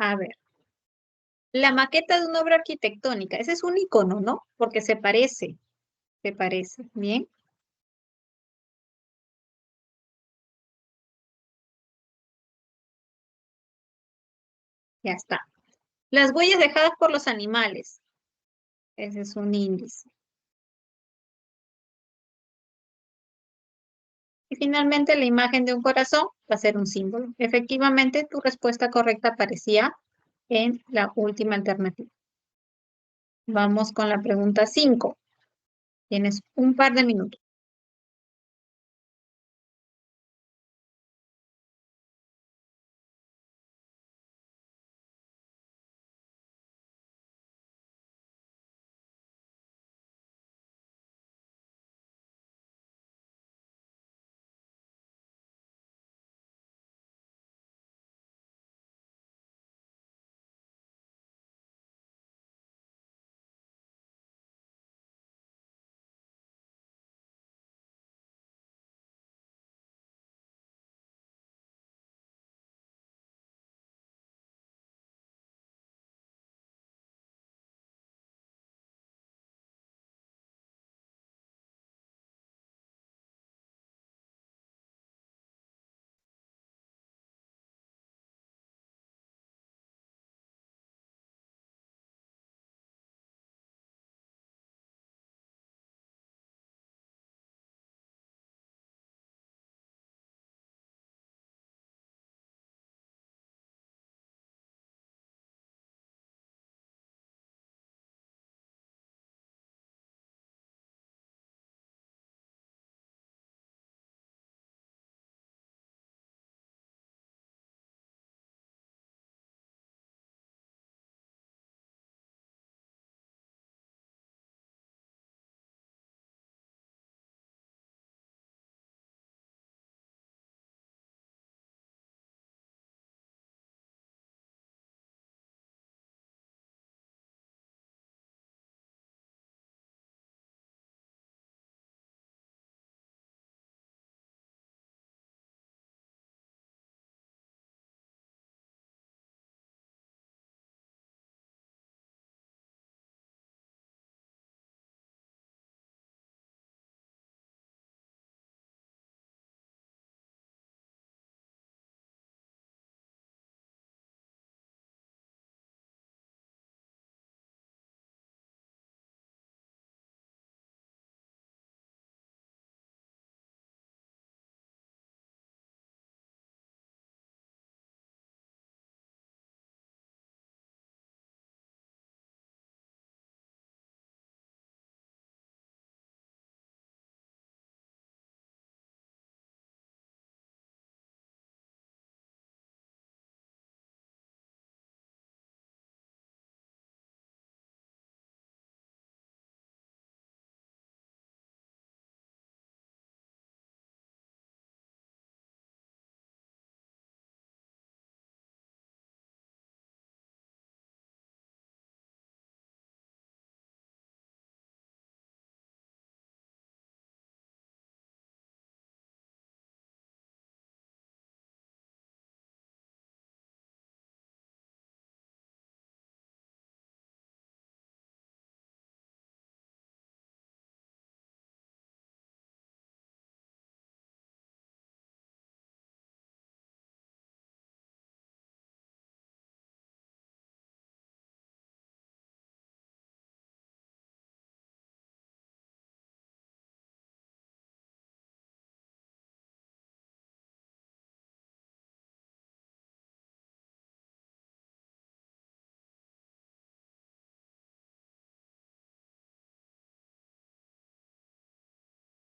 A ver, la maqueta de una obra arquitectónica. Ese es un icono, ¿no? Porque se parece. Se parece. Bien. Ya está. Las huellas dejadas por los animales. Ese es un índice. Y finalmente la imagen de un corazón va a ser un símbolo. Efectivamente, tu respuesta correcta aparecía en la última alternativa. Vamos con la pregunta 5. Tienes un par de minutos.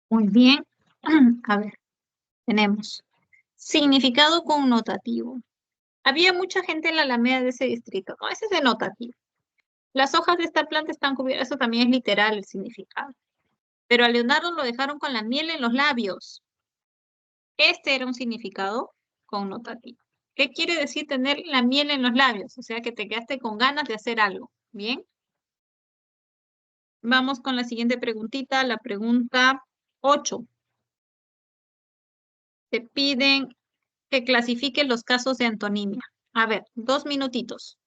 Muy bien. A ver, tenemos significado connotativo. Había mucha gente en la Alameda de ese distrito. No, ese es denotativo. Las hojas de esta planta están cubiertas. Eso también es literal el significado. Pero a Leonardo lo dejaron con la miel en los labios. Este era un significado connotativo. ¿Qué quiere decir tener la miel en los labios? O sea, que te quedaste con ganas de hacer algo. Bien. Vamos con la siguiente preguntita, la pregunta 8. Te piden que clasifiques los casos de antonimia. A ver, 2 minutitos.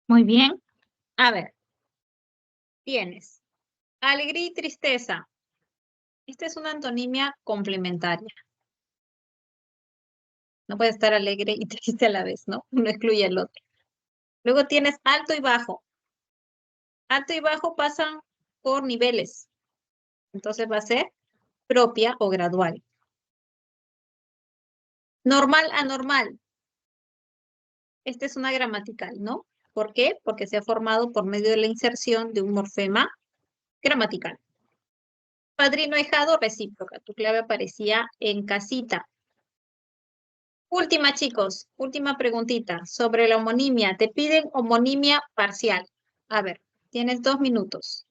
Muy bien. A ver, tienes alegría y tristeza. Esta es una antonimia complementaria. No puede estar alegre y triste a la vez, ¿no? Uno excluye al otro. Luego tienes alto y bajo. Alto y bajo pasan por niveles. Entonces va a ser propia o gradual. Normal, anormal. Esta es una gramatical, ¿no? ¿Por qué? Porque se ha formado por medio de la inserción de un morfema gramatical. Padrino, ahijado, recíproca. Tu clave aparecía en casita. Última, chicos, última preguntita sobre la homonimia. Te piden homonimia parcial. A ver, tienes 2 minutos.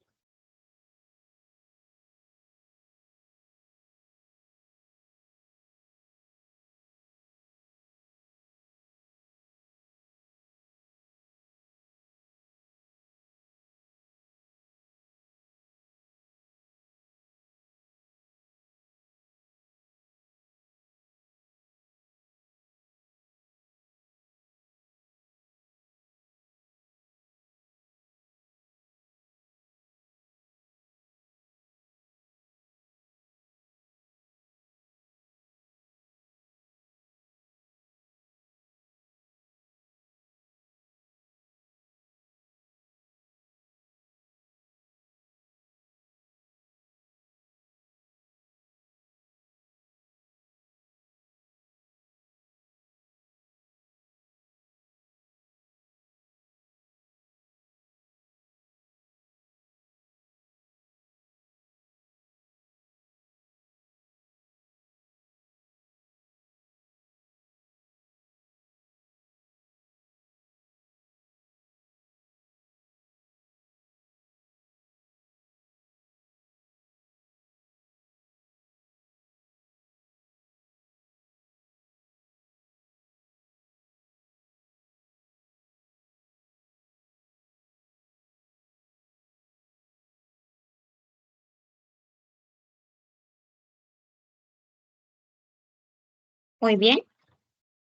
Muy bien.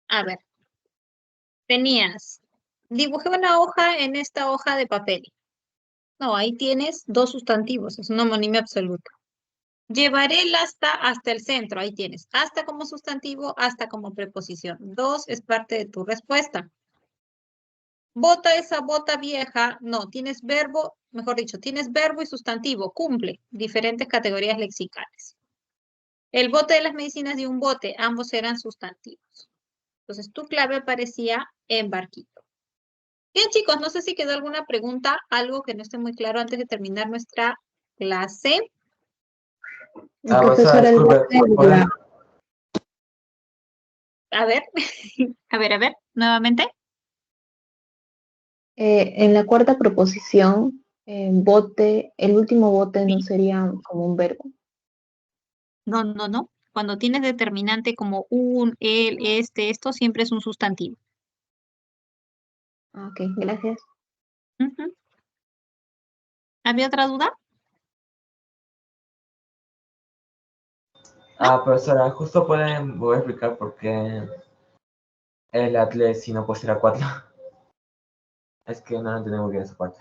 A ver, dibujé una hoja en esta hoja de papel. No, ahí tienes dos sustantivos, es una homonimia absoluta. Llevaré el hasta el centro, ahí tienes. Hasta como sustantivo, hasta como preposición. 2 es parte de tu respuesta. Bota esa bota vieja, no, tienes verbo, mejor dicho, tienes verbo y sustantivo, cumple, diferentes categorías lexicales. El bote de las medicinas y un bote, ambos eran sustantivos. Entonces tu clave aparecía en barquito. Bien, chicos, no sé si quedó alguna pregunta, algo que no esté muy claro antes de terminar nuestra clase. Profesora, disculpe, ¿pueden- A ver, a ver, nuevamente. en la cuarta proposición, bote, el último bote no sería como un verbo. No. Cuando tienes determinante como un, el, esto siempre es un sustantivo. Ah, ok, gracias. Ujú. ¿Había otra duda? profesora, justo pueden volver a explicar por qué el Atlas si no puede ser A4. Es que no entendemos bien esa parte.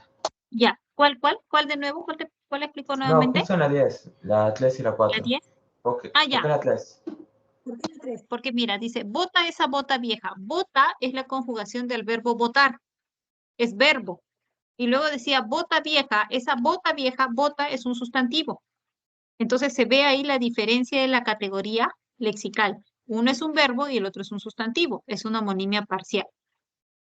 Ya. ¿Cuál de nuevo? ¿Cuál explicó No, nuevamente? justo en la 10, la 3 y la ¿La 4. 10? ¿Por qué Ya. la 3? ¿Por qué la 3? Porque mira, dice, bota esa bota vieja. Bota es la conjugación del verbo botar. Es verbo. Y luego decía bota vieja. Esa bota vieja, bota es un sustantivo. Entonces se ve ahí la diferencia de la categoría lexical. Uno es un verbo y el otro es un sustantivo. Es una homonimia parcial.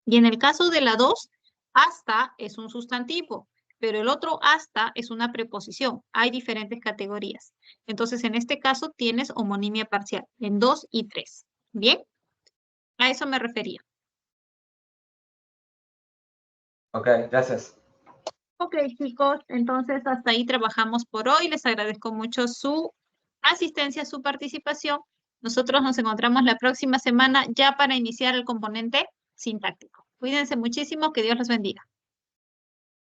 Y en el caso de la 2, hasta es un sustantivo, pero el otro hasta es una preposición. Hay diferentes categorías. Entonces, en este caso tienes homonimia parcial en 2 y 3. ¿Bien? A eso me refería. Ok, gracias. Ok, chicos, entonces hasta ahí trabajamos por hoy. Les agradezco mucho su asistencia, su participación. Nosotros nos encontramos la próxima semana ya para iniciar el componente sintáctico. Cuídense muchísimo, que Dios los bendiga.